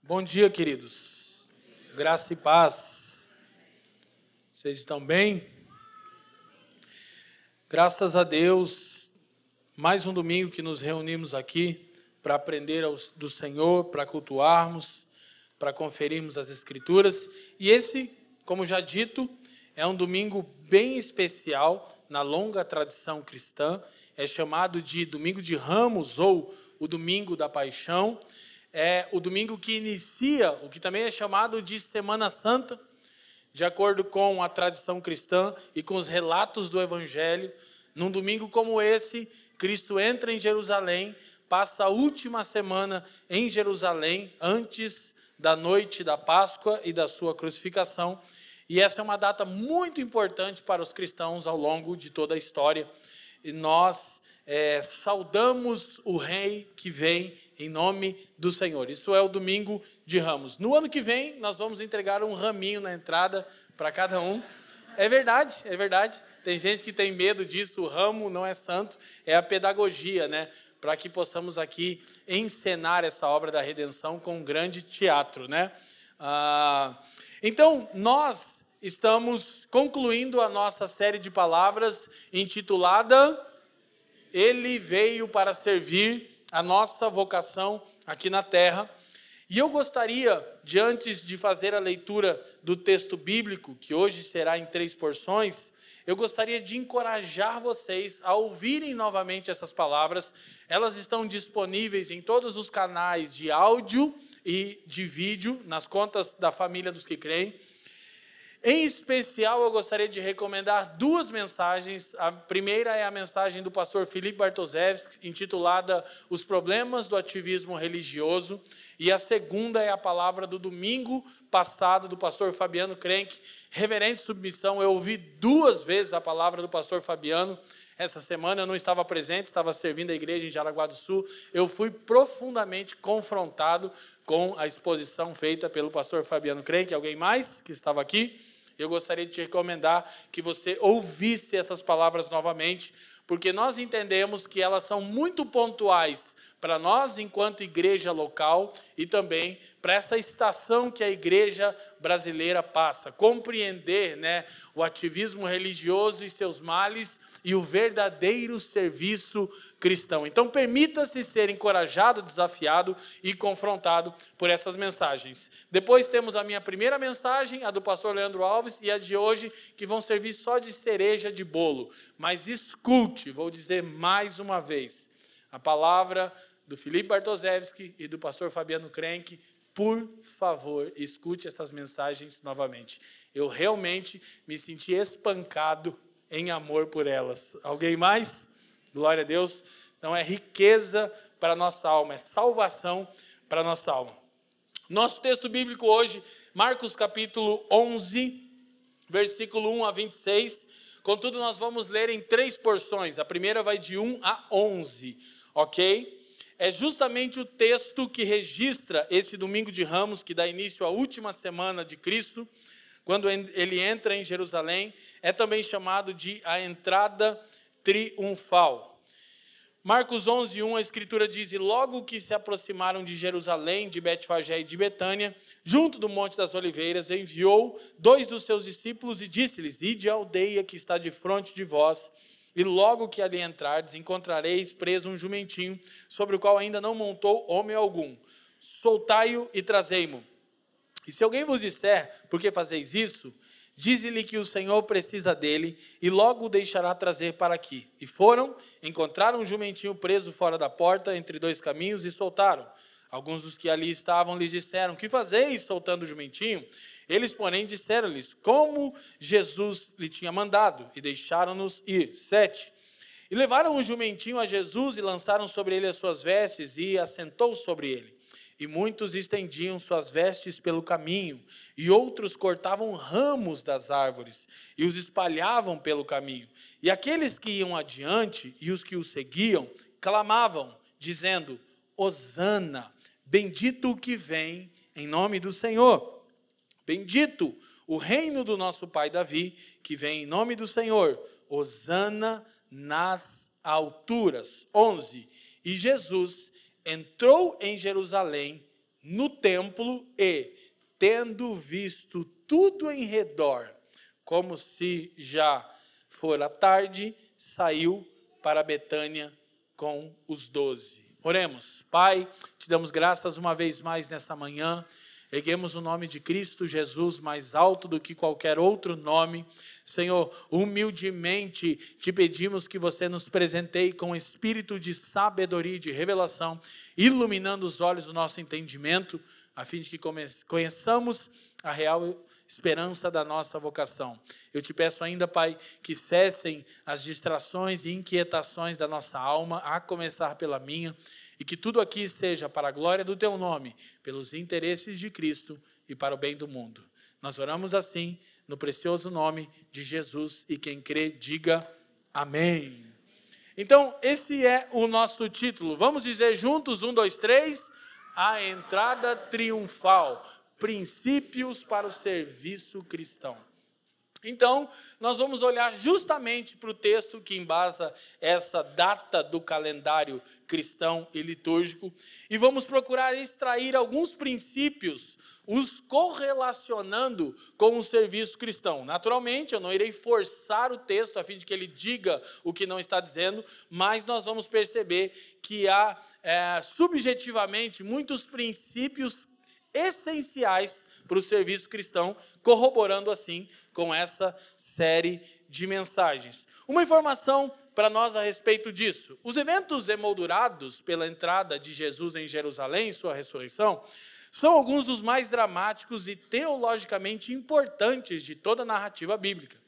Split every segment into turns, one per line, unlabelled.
Bom dia, queridos. Graça e paz. Vocês estão bem? Graças a Deus, mais um domingo que nos reunimos aqui para aprender do Senhor, para cultuarmos, para conferirmos as Escrituras. E esse, como já dito, é um domingo bem especial na longa tradição cristã. É chamado de Domingo de Ramos ou o Domingo da Paixão. É o domingo que inicia o que também é chamado de Semana Santa, de acordo com a tradição cristã e com os relatos do Evangelho. Num domingo como esse, Cristo entra em Jerusalém, passa a última semana em Jerusalém, antes da noite da Páscoa e da sua crucificação. E essa é uma data muito importante para os cristãos ao longo de toda a história. E nós saudamos o Rei que vem em nome do Senhor. Isso é o Domingo de Ramos. No ano que vem, nós vamos entregar um raminho na entrada para cada um. É verdade, é verdade. Tem gente que tem medo disso, o ramo não é santo, é a pedagogia, né? Para que possamos aqui encenar essa obra da redenção com um grande teatro, né? Então, nós estamos concluindo a nossa série de palavras intitulada Ele veio para servir a nossa vocação aqui na terra. E eu gostaria, antes de fazer a leitura do texto bíblico, que hoje será em 3 porções, eu gostaria de encorajar vocês a ouvirem novamente essas palavras. Elas estão disponíveis em todos os canais de áudio e de vídeo, nas contas da família dos que creem. Em especial, eu gostaria de recomendar 2 mensagens. A primeira é a mensagem do pastor Felipe Bartoszewski, intitulada Os Problemas do Ativismo Religioso. E a segunda é a palavra do domingo passado, do pastor Fabiano Krenk, Reverente Submissão. Eu ouvi 2 vezes a palavra do pastor Fabiano. Essa semana eu não estava presente, estava servindo a igreja em Jaraguá do Sul. Eu fui profundamente confrontado com a exposição feita pelo pastor Fabiano Krenk. Alguém mais que estava aqui? Eu gostaria de te recomendar que você ouvisse essas palavras novamente, porque nós entendemos que elas são muito pontuais para nós, enquanto igreja local, e também para essa estação que a igreja brasileira passa. Compreender, né, o ativismo religioso e seus males e o verdadeiro serviço cristão. Então, permita-se ser encorajado, desafiado e confrontado por essas mensagens. Depois temos a minha primeira mensagem, a do pastor Leandro Alves, e a de hoje, que vão servir só de cereja de bolo. Mas escute, vou dizer mais uma vez, a palavra do Felipe Bartoszewski e do pastor Fabiano Krenk. Por favor, escute essas mensagens novamente. Eu realmente me senti espancado em amor por elas. Alguém mais? Glória a Deus. Então é riqueza para a nossa alma, é salvação para a nossa alma. Nosso texto bíblico hoje, Marcos capítulo 11, versículo 1 a 26. Contudo, nós vamos ler em 3 porções. A primeira vai de 1 a 11, ok? É justamente o texto que registra esse domingo de Ramos, que dá início à última semana de Cristo, quando ele entra em Jerusalém. É também chamado de a entrada triunfal. Marcos 11, 1, a Escritura diz: E logo que se aproximaram de Jerusalém, de Betfagé e de Betânia, junto do Monte das Oliveiras, enviou 2 dos seus discípulos e disse-lhes: Ide à aldeia que está defronte de vós, e logo que ali entrardes, encontrareis preso um jumentinho, sobre o qual ainda não montou homem algum. Soltai-o e trazei-mo. E se alguém vos disser, por que fazeis isso? Dize-lhe que o Senhor precisa dele, e logo o deixará trazer para aqui. E foram, encontraram um jumentinho preso fora da porta, entre 2 caminhos, e soltaram. Alguns dos que ali estavam lhes disseram: Que fazeis soltando o jumentinho? Eles, porém, disseram-lhes como Jesus lhe tinha mandado, e deixaram-nos ir. 7. E levaram o jumentinho a Jesus, e lançaram sobre ele as suas vestes, e assentou sobre ele. E muitos estendiam suas vestes pelo caminho, e outros cortavam ramos das árvores, e os espalhavam pelo caminho. E aqueles que iam adiante, e os que o seguiam, clamavam, dizendo: Hosana, bendito o que vem em nome do Senhor. Bendito o reino do nosso pai Davi, que vem em nome do Senhor. Hosana nas alturas. 11. E Jesus entrou em Jerusalém no templo e, tendo visto tudo em redor, como se já fora tarde, saiu para Betânia com os 12. Oremos. Pai, te damos graças uma vez mais nessa manhã. Erguemos o nome de Cristo Jesus mais alto do que qualquer outro nome. Senhor, humildemente te pedimos que você nos presenteie com espírito de sabedoria e de revelação, iluminando os olhos do nosso entendimento, a fim de que conheçamos a real esperança da nossa vocação. Eu te peço ainda, Pai, que cessem as distrações e inquietações da nossa alma, a começar pela minha, e que tudo aqui seja para a glória do teu nome, pelos interesses de Cristo e para o bem do mundo. Nós oramos assim, no precioso nome de Jesus, e quem crê, diga amém. Então, esse é o nosso título. Vamos dizer juntos, 1, 2, 3, a entrada triunfal, princípios para o serviço cristão. Então, nós vamos olhar justamente para o texto que embasa essa data do calendário cristão e litúrgico, e vamos procurar extrair alguns princípios, os correlacionando com o serviço cristão. Naturalmente, eu não irei forçar o texto a fim de que ele diga o que não está dizendo, mas nós vamos perceber que há, subjetivamente, muitos princípios essenciais para o serviço cristão, corroborando assim com essa série de mensagens. Uma informação para nós a respeito disso: os eventos emoldurados pela entrada de Jesus em Jerusalém, sua ressurreição, são alguns dos mais dramáticos e teologicamente importantes de toda a narrativa bíblica.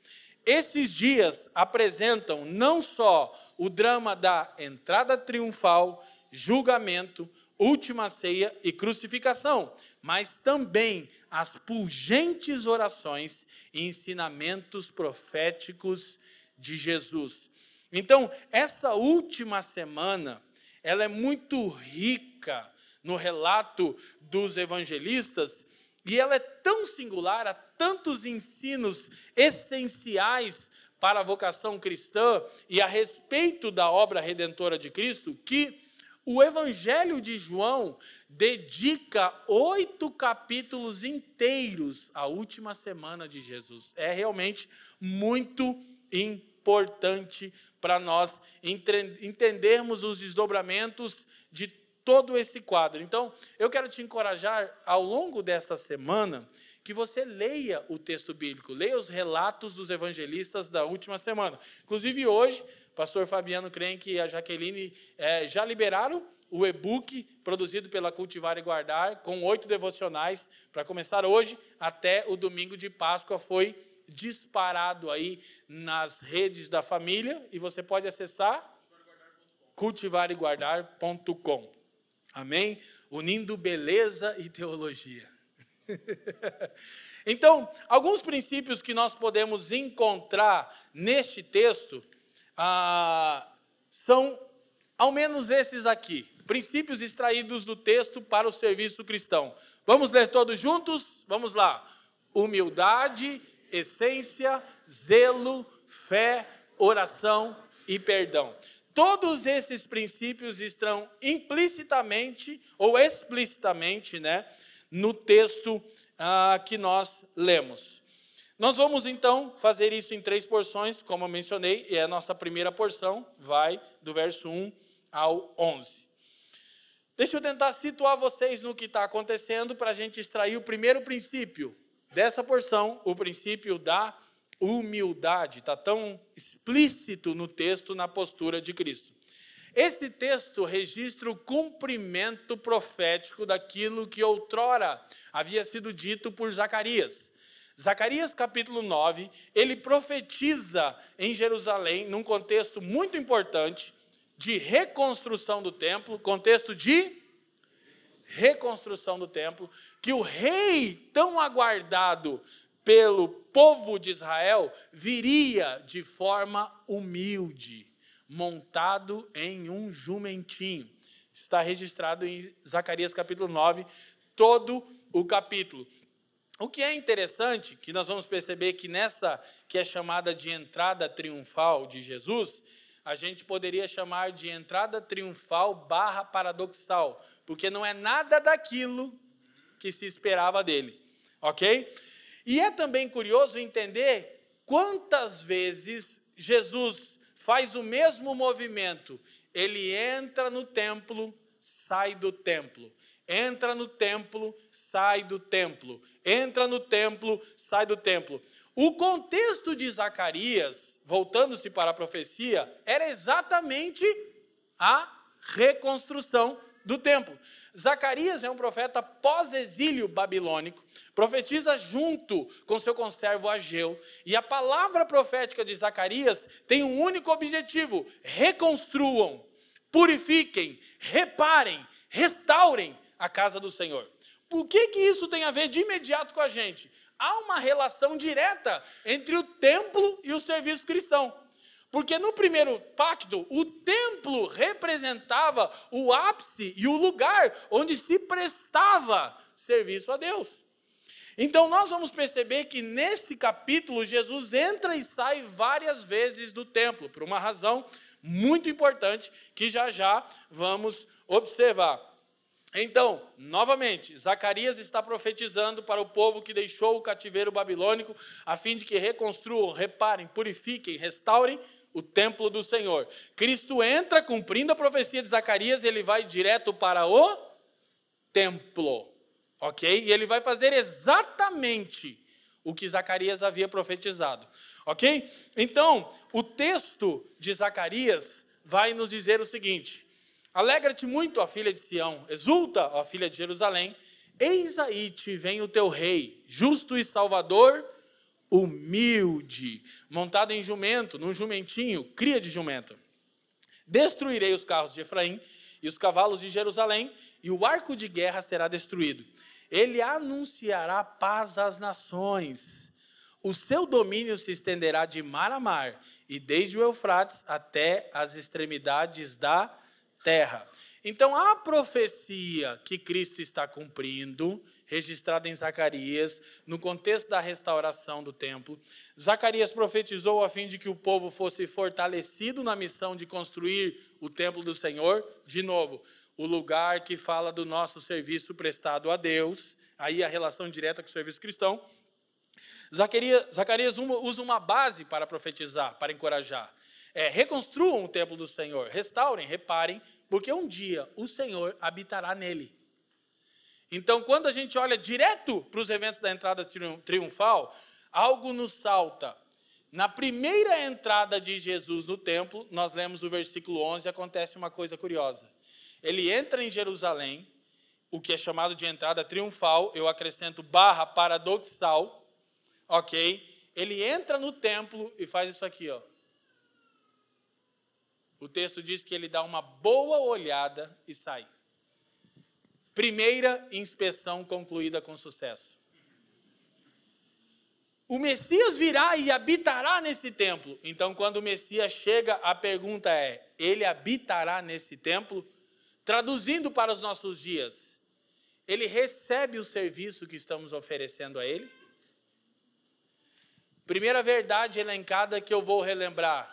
Esses dias apresentam não só o drama da entrada triunfal, julgamento, última ceia e crucificação, mas também as pungentes orações e ensinamentos proféticos de Jesus. Então, essa última semana, ela é muito rica no relato dos evangelistas, e ela é tão singular, há tantos ensinos essenciais para a vocação cristã e a respeito da obra redentora de Cristo, que o Evangelho de João dedica 8 capítulos inteiros à última semana de Jesus. É realmente muito importante para nós entendermos os desdobramentos de todo esse quadro. Então, eu quero te encorajar, ao longo dessa semana, que você leia o texto bíblico, leia os relatos dos evangelistas da última semana. Inclusive, hoje, pastor Fabiano Crenque e a Jaqueline já liberaram o e-book produzido pela Cultivar e Guardar, com 8 devocionais, para começar hoje até o domingo de Páscoa. Foi disparado aí nas redes da família, e você pode acessar cultivareguardar.com. Amém? Unindo beleza e teologia. Então, alguns princípios que nós podemos encontrar neste texto são ao menos esses aqui, princípios extraídos do texto para o serviço cristão. Vamos ler todos juntos? Vamos lá. Humildade, essência, zelo, fé, oração e perdão. Todos esses princípios estão implicitamente ou explicitamente, no texto que nós lemos. Nós vamos, então, fazer isso em 3 porções, como eu mencionei, e a nossa primeira porção vai do verso 1 ao 11. Deixa eu tentar situar vocês no que está acontecendo para a gente extrair o primeiro princípio dessa porção, o princípio da humildade. Está tão explícito no texto, na postura de Cristo. Esse texto registra o cumprimento profético daquilo que outrora havia sido dito por Zacarias. Zacarias capítulo 9, ele profetiza em Jerusalém, num contexto muito importante, de reconstrução do templo, contexto de reconstrução do templo, que o rei tão aguardado pelo povo de Israel viria de forma humilde, montado em um jumentinho. Está registrado em Zacarias capítulo 9, todo o capítulo. O que é interessante, que nós vamos perceber que nessa que é chamada de entrada triunfal de Jesus, a gente poderia chamar de entrada triunfal / paradoxal, porque não é nada daquilo que se esperava dele, ok? E é também curioso entender quantas vezes Jesus faz o mesmo movimento. Ele entra no templo, sai do templo. Entra no templo, sai do templo. Entra no templo, sai do templo. O contexto de Zacarias, voltando-se para a profecia, era exatamente a reconstrução do templo. Zacarias é um profeta pós-exílio babilônico, profetiza junto com seu conservo Ageu, e a palavra profética de Zacarias tem um único objetivo: reconstruam, purifiquem, reparem, restaurem a casa do Senhor. Por que isso tem a ver de imediato com a gente? Há uma relação direta entre o templo e o serviço cristão. Porque no primeiro pacto, o templo representava o ápice e o lugar onde se prestava serviço a Deus. Então nós vamos perceber que nesse capítulo, Jesus entra e sai várias vezes do templo, por uma razão muito importante que já vamos observar. Então, novamente, Zacarias está profetizando para o povo que deixou o cativeiro babilônico, a fim de que reconstruam, reparem, purifiquem, restaurem o templo do Senhor. Cristo entra cumprindo a profecia de Zacarias, ele vai direto para o templo, ok? E ele vai fazer exatamente o que Zacarias havia profetizado, ok? Então, o texto de Zacarias vai nos dizer o seguinte: alegra-te muito, ó filha de Sião, exulta, ó filha de Jerusalém, eis aí te vem o teu rei, justo e salvador, humilde, montado em jumento, num jumentinho, cria de jumenta. Destruirei os carros de Efraim e os cavalos de Jerusalém, e o arco de guerra será destruído. Ele anunciará paz às nações. O seu domínio se estenderá de mar a mar, e desde o Eufrates até as extremidades da terra. Então, a profecia que Cristo está cumprindo, registrada em Zacarias, no contexto da restauração do templo, Zacarias profetizou a fim de que o povo fosse fortalecido na missão de construir o templo do Senhor, de novo, o lugar que fala do nosso serviço prestado a Deus, aí a relação direta com o serviço cristão. Zacarias usa uma base para profetizar, para encorajar. Reconstruam o templo do Senhor, restaurem, reparem, porque um dia o Senhor habitará nele. Então, quando a gente olha direto para os eventos da entrada triunfal, algo nos salta. Na primeira entrada de Jesus no templo, nós lemos o versículo 11, acontece uma coisa curiosa. Ele entra em Jerusalém, o que é chamado de entrada triunfal, eu acrescento / paradoxal, ok? Ele entra no templo e faz isso aqui, ó. O texto diz que ele dá uma boa olhada e sai. Primeira inspeção concluída com sucesso. O Messias virá e habitará nesse templo. Então, quando o Messias chega, a pergunta é: ele habitará nesse templo? Traduzindo para os nossos dias, ele recebe o serviço que estamos oferecendo a ele? Primeira verdade elencada que eu vou relembrar: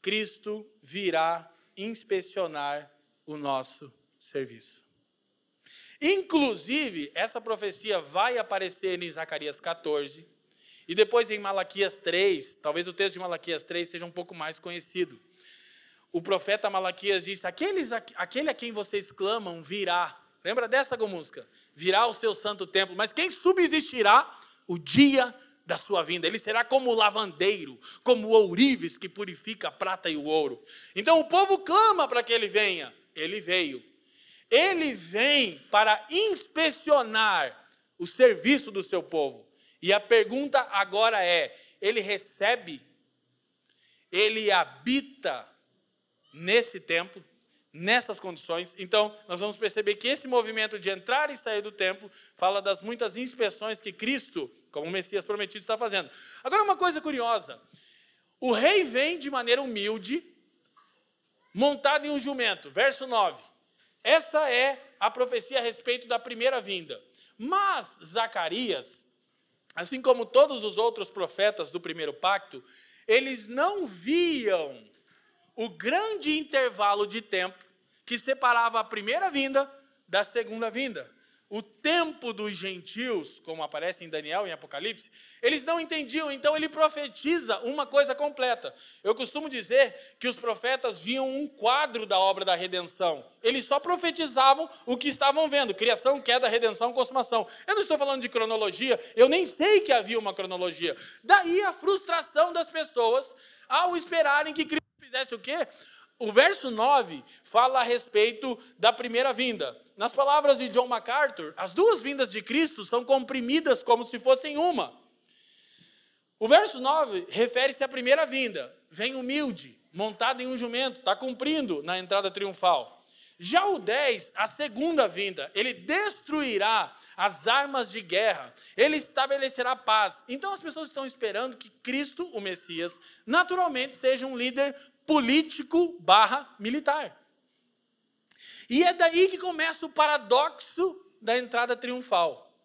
Cristo virá inspecionar o nosso serviço. Inclusive, essa profecia vai aparecer em Zacarias 14, e depois em Malaquias 3, talvez o texto de Malaquias 3 seja um pouco mais conhecido. O profeta Malaquias diz: aquele a quem vocês clamam virá. Lembra dessa música? Virá o seu santo templo, mas quem subsistirá o dia da sua vinda? Ele será como o lavandeiro, como o ourives que purifica a prata e o ouro. Então o povo clama para que ele venha. Ele veio. Ele vem para inspecionar o serviço do seu povo. E a pergunta agora é: ele recebe? Ele habita nesse templo, nessas condições? Então, nós vamos perceber que esse movimento de entrar e sair do templo fala das muitas inspeções que Cristo, como o Messias prometido, está fazendo. Agora, uma coisa curiosa: o rei vem de maneira humilde, montado em um jumento. Verso 9. Essa é a profecia a respeito da primeira vinda. Mas Zacarias, assim como todos os outros profetas do primeiro pacto, eles não viam o grande intervalo de tempo que separava a primeira vinda da segunda vinda. o tempo dos gentios, como aparece em Daniel, em Apocalipse, eles não entendiam, então ele profetiza uma coisa completa. Eu costumo dizer que os profetas viam um quadro da obra da redenção. Eles só profetizavam o que estavam vendo, criação, queda, redenção, consumação. Eu não estou falando de cronologia, eu nem sei que havia uma cronologia. Daí a frustração das pessoas ao esperarem que Cristo fizesse o quê? O verso 9 fala a respeito da primeira vinda. Nas palavras de John MacArthur, as duas vindas de Cristo são comprimidas como se fossem uma. O verso 9 refere-se à primeira vinda. Vem humilde, montado em um jumento, está cumprindo na entrada triunfal. Já o 10, a segunda vinda, ele destruirá as armas de guerra, ele estabelecerá paz. Então as pessoas estão esperando que Cristo, o Messias, naturalmente seja um líder político/militar. E é daí que começa o paradoxo da entrada triunfal.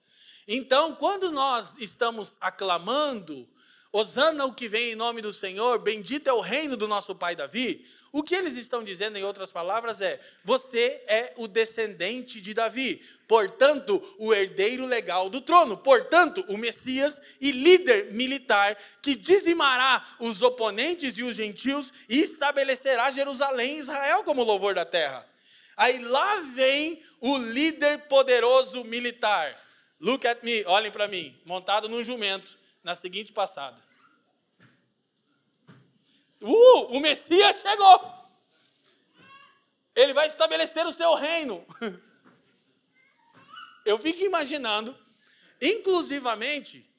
Então, quando nós estamos aclamando, Hosana o que vem em nome do Senhor, bendito é o reino do nosso pai Davi, o que eles estão dizendo, em outras palavras, é: você é o descendente de Davi, portanto, o herdeiro legal do trono, portanto, o Messias e líder militar que dizimará os oponentes e os gentios e estabelecerá Jerusalém e Israel como louvor da terra. Aí lá vem o líder poderoso militar. Look at me, olhem para mim, montado num jumento, na seguinte passada. O Messias chegou. Ele vai estabelecer o seu reino. Eu fico imaginando, inclusivamente,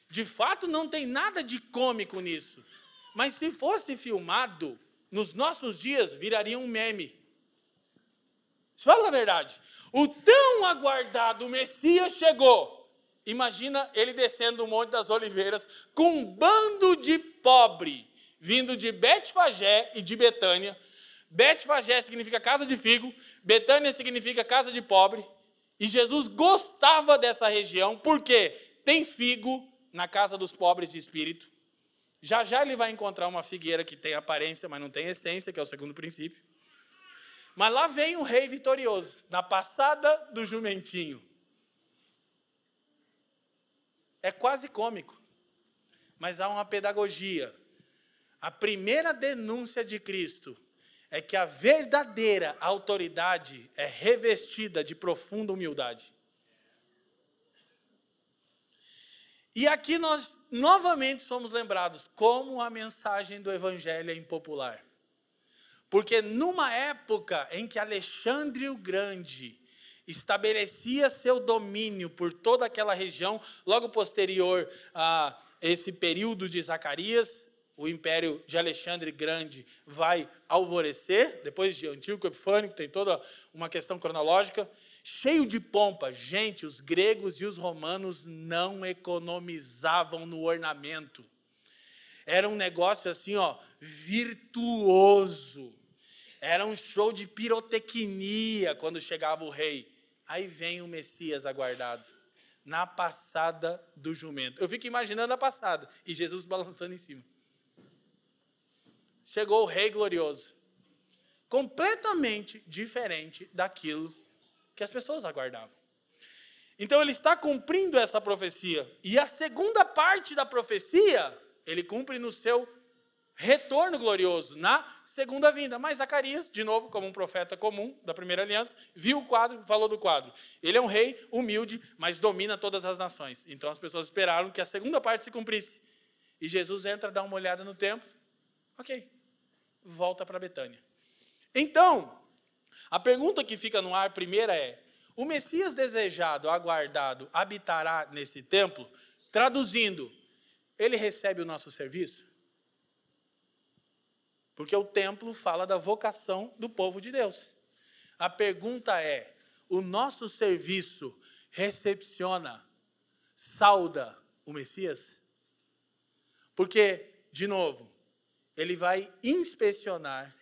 de fato não tem nada de cômico nisso, mas se fosse filmado, nos nossos dias viraria um meme. Fala a verdade. O tão aguardado Messias chegou. Imagina ele descendo o Monte das Oliveiras com um bando de pobre, vindo de Betfagé e de Betânia. Betfagé significa casa de figo, Betânia significa casa de pobre. E Jesus gostava dessa região, porque tem figo na casa dos pobres de espírito. Já já ele vai encontrar uma figueira que tem aparência, mas não tem essência, que é o segundo princípio. Mas lá vem um rei vitorioso, na passada do jumentinho. É quase cômico, mas há uma pedagogia. A primeira denúncia de Cristo é que a verdadeira autoridade é revestida de profunda humildade. E aqui nós novamente somos lembrados como a mensagem do Evangelho é impopular. Porque numa época em que Alexandre o Grande estabelecia seu domínio por toda aquela região, logo posterior a esse período de Zacarias, o império de Alexandre Grande vai alvorecer, depois de Antíoco Epifânio, tem toda uma questão cronológica, cheio de pompa. Gente, os gregos e os romanos não economizavam no ornamento. Era um negócio assim, virtuoso. Era um show de pirotecnia quando chegava o rei. Aí vem o Messias aguardado, na passada do jumento. Eu fico imaginando a passada, e Jesus balançando em cima. Chegou o rei glorioso, completamente diferente daquilo que as pessoas aguardavam. Então ele está cumprindo essa profecia, e a segunda parte da profecia, ele cumpre no seu retorno glorioso, na segunda vinda. Mas Zacarias, de novo, como um profeta comum da primeira aliança, viu o quadro, falou do quadro. Ele é um rei humilde, mas domina todas as nações. Então as pessoas esperaram que a segunda parte se cumprisse. E Jesus entra, dá uma olhada no templo. Ok, volta para Betânia. Então, a pergunta que fica no ar primeira é: o Messias desejado, aguardado, habitará nesse templo? Traduzindo, ele recebe o nosso serviço? Porque o templo fala da vocação do povo de Deus. A pergunta é: o nosso serviço recepciona, sauda o Messias? Porque, de novo, ele vai inspecionar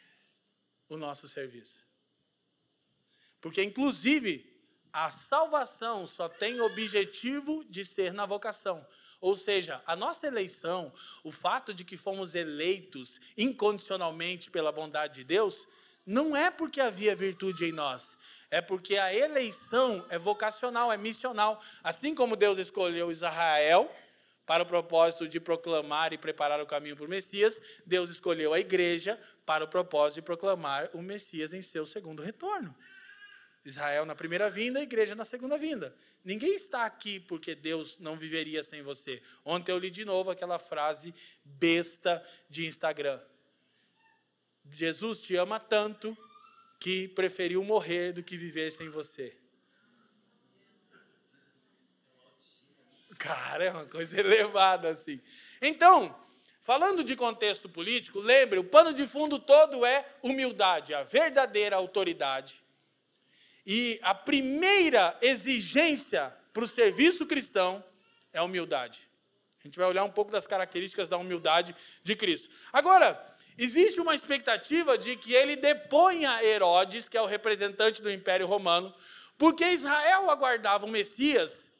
o nosso serviço. Porque, inclusive, a salvação só tem objetivo de ser na vocação. Ou seja, a nossa eleição, o fato de que fomos eleitos incondicionalmente pela bondade de Deus, não é porque havia virtude em nós, é porque a eleição é vocacional, é missional. Assim como Deus escolheu Israel para o propósito de proclamar e preparar o caminho para o Messias, Deus escolheu a igreja para o propósito de proclamar o Messias em seu segundo retorno. Israel na primeira vinda, a igreja na segunda vinda. Ninguém está aqui porque Deus não viveria sem você. Ontem eu li de novo aquela frase besta de Instagram. Jesus te ama tanto que preferiu morrer do que viver sem você. Cara, é uma coisa elevada assim. Então, falando de contexto político, lembre, o pano de fundo todo é humildade, a verdadeira autoridade. E a primeira exigência para o serviço cristão é a humildade. A gente vai olhar um pouco das características da humildade de Cristo. Agora, existe uma expectativa de que ele deponha Herodes, que é o representante do Império Romano, porque Israel aguardava um Messias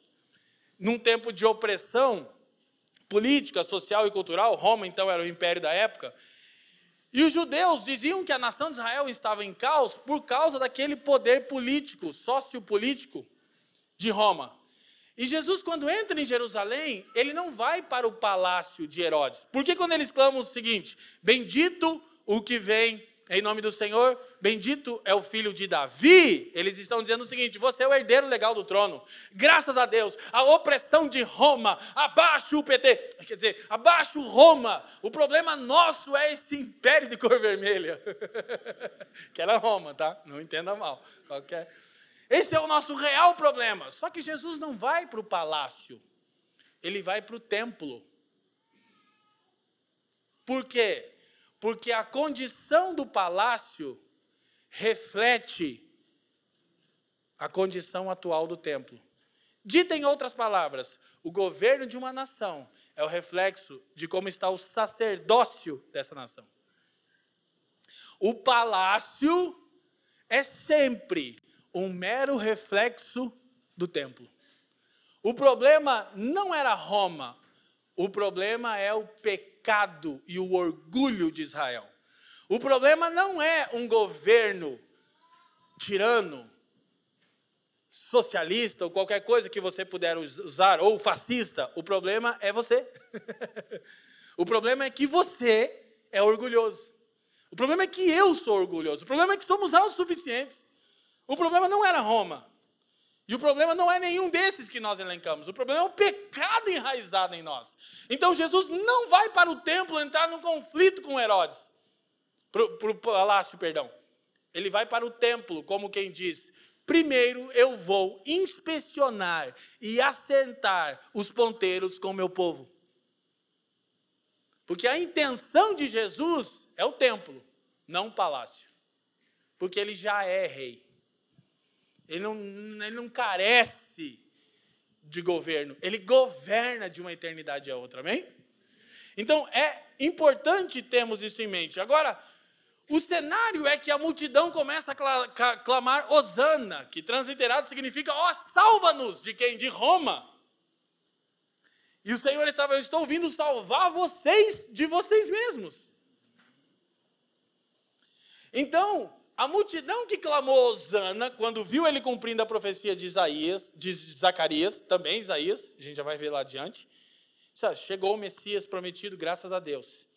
num tempo de opressão política, social e cultural. Roma, então, era o império da época. E os judeus diziam que a nação de Israel estava em caos por causa daquele poder político, sociopolítico de Roma. E Jesus, quando entra em Jerusalém, ele não vai para o palácio de Herodes. Porque quando eles clamam o seguinte: bendito o que vem em nome do Senhor, bendito é o filho de Davi, eles estão dizendo o seguinte: você é o herdeiro legal do trono. Graças a Deus, a opressão de Roma, abaixo o PT, quer dizer, abaixo Roma. O problema nosso é esse império de cor vermelha. Que era Roma, tá? Não entenda mal. Esse é o nosso real problema. Só que Jesus não vai para o palácio, ele vai para o templo. Por quê? Porque a condição do palácio reflete a condição atual do templo. Dita em outras palavras, o governo de uma nação é o reflexo de como está o sacerdócio dessa nação. O palácio é sempre um mero reflexo do templo. O problema não era Roma, o problema é o pecado e o orgulho de Israel. O problema não é um governo tirano, socialista ou qualquer coisa que você puder usar, ou fascista. O problema é você. O problema é que você é orgulhoso. O problema é que eu sou orgulhoso. O problema é que somos autossuficientes. O problema não era Roma. E o problema não é nenhum desses que nós elencamos. O problema é o pecado enraizado em nós. Então Jesus não vai para o templo entrar num conflito com Herodes. Para o palácio, perdão. Ele vai para o templo, como quem diz: primeiro eu vou inspecionar e assentar os ponteiros com o meu povo. Porque a intenção de Jesus é o templo, não o palácio. Porque ele já é rei. Ele não carece de governo. Ele governa de uma eternidade a outra, amém? Então, é importante termos isso em mente. Agora, o cenário é que a multidão começa a clamar Hosana, que transliterado significa: ó, salva-nos de quem? De Roma. E o Senhor estava: eu estou vindo salvar vocês de vocês mesmos. Então, a multidão que clamou Hosana, quando viu ele cumprindo a profecia de Zacarias, também Isaías, a gente já vai ver lá adiante, chegou o Messias prometido, graças a Deus.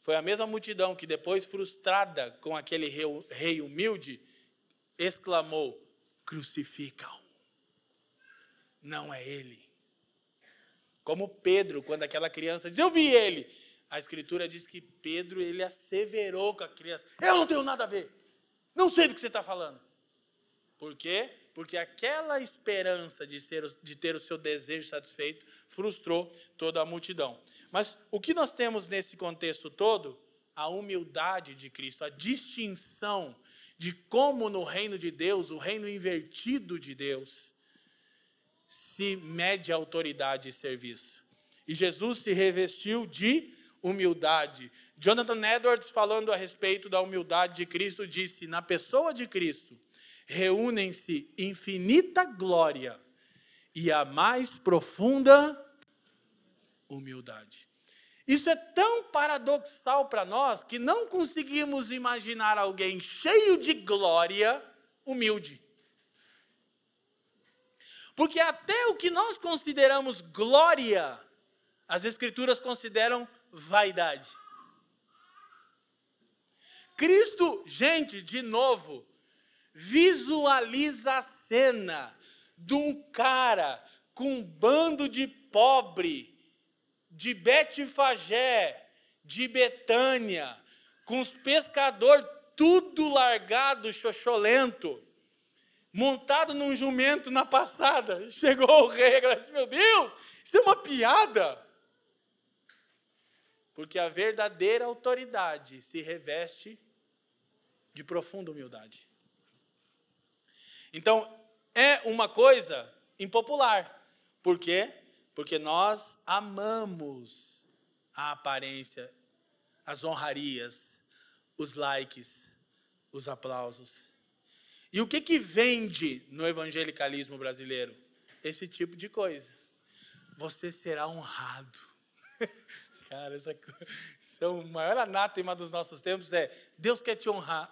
Foi a mesma multidão que depois, frustrada com aquele rei humilde, exclamou: crucifica-o. Não é ele. Como Pedro, quando aquela criança diz: eu vi ele. A Escritura diz que Pedro, ele asseverou com a criança: eu não tenho nada a ver. Não sei do que você está falando. Por quê? Porque aquela esperança de ter o seu desejo satisfeito frustrou toda a multidão. Mas o que nós temos nesse contexto todo? A humildade de Cristo, a distinção de como no reino de Deus, o reino invertido de Deus, se mede a autoridade e serviço. E Jesus se revestiu de humildade. Jonathan Edwards, falando a respeito da humildade de Cristo, disse: na pessoa de Cristo reúnem-se infinita glória e a mais profunda humildade. Isso é tão paradoxal para nós que não conseguimos imaginar alguém cheio de glória, humilde. Porque até o que nós consideramos glória, as Escrituras consideram vaidade. Cristo, gente, de novo, visualiza a cena de um cara com um bando de pobre, de Betfagé, de Betânia, com os pescadores tudo largado, xoxolento, montado num jumento na passada. Chegou o rei e disse, meu Deus, isso é uma piada. Porque a verdadeira autoridade se reveste de profunda humildade. Então, é uma coisa impopular. Por quê? Porque nós amamos a aparência, as honrarias, os likes, os aplausos. E o que vende no evangelicalismo brasileiro? Esse tipo de coisa. Você será honrado. Cara, isso é o maior anátema dos nossos tempos, Deus quer te honrar.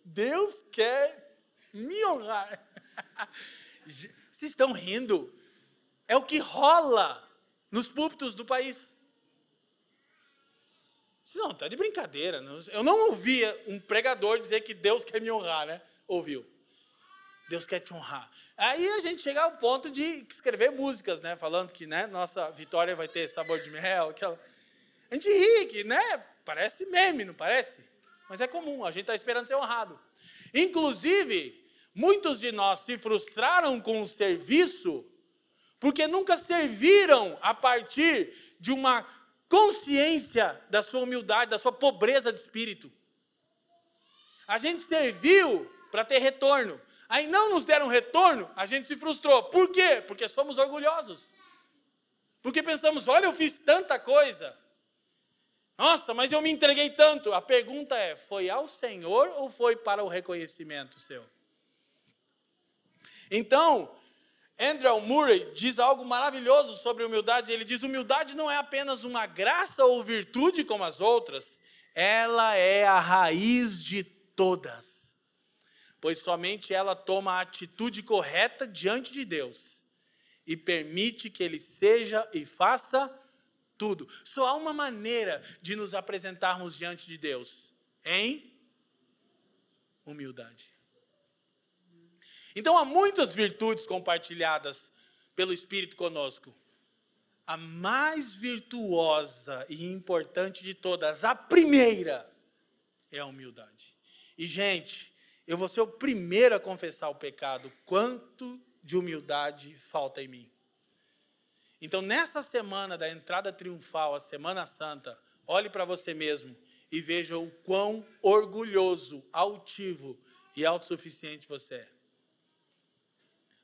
Deus quer me honrar. Vocês estão rindo? É o que rola nos púlpitos do país. Não, está de brincadeira. Eu não ouvia um pregador dizer que Deus quer me honrar, né? Ouviu? Deus quer te honrar. Aí a gente chega ao ponto de escrever músicas, né? Falando que, né, nossa vitória vai ter sabor de mel. A gente ri, que, né? Parece meme, não parece? Mas é comum, a gente está esperando ser honrado. Inclusive, muitos de nós se frustraram com o serviço porque nunca serviram a partir de uma consciência da sua humildade, da sua pobreza de espírito. A gente serviu para ter retorno. Aí não nos deram retorno, a gente se frustrou. Por quê? Porque somos orgulhosos. Porque pensamos, olha, eu fiz tanta coisa. Nossa, mas eu me entreguei tanto. A pergunta é, foi ao Senhor ou foi para o reconhecimento seu? Então, Andrew Murray diz algo maravilhoso sobre humildade. Ele diz, humildade não é apenas uma graça ou virtude como as outras. Ela é a raiz de todas. Pois somente ela toma a atitude correta diante de Deus. E permite que Ele seja e faça tudo. Só há uma maneira de nos apresentarmos diante de Deus. Em humildade. Então, há muitas virtudes compartilhadas pelo Espírito conosco. A mais virtuosa e importante de todas, a primeira, é a humildade. E, gente, eu vou ser o primeiro a confessar o pecado. Quanto de humildade falta em mim. Então, nessa semana da entrada triunfal, a Semana Santa, olhe para você mesmo e veja o quão orgulhoso, altivo e autossuficiente você é.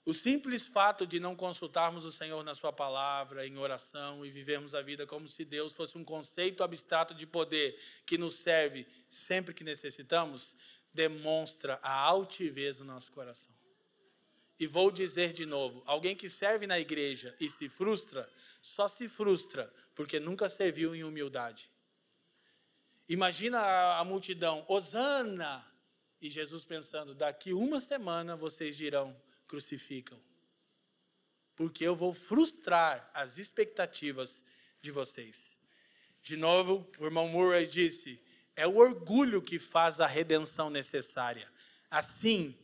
O simples fato de não consultarmos o Senhor na sua palavra, em oração, e vivermos a vida como se Deus fosse um conceito abstrato de poder que nos serve sempre que necessitamos, demonstra a altivez do nosso coração. E vou dizer de novo, alguém que serve na igreja e se frustra, só se frustra porque nunca serviu em humildade. Imagina a multidão, Hosana! E Jesus pensando, daqui uma semana vocês dirão, crucificam. Porque eu vou frustrar as expectativas de vocês. De novo, o irmão Murray disse, é o orgulho que faz a redenção necessária. Assim,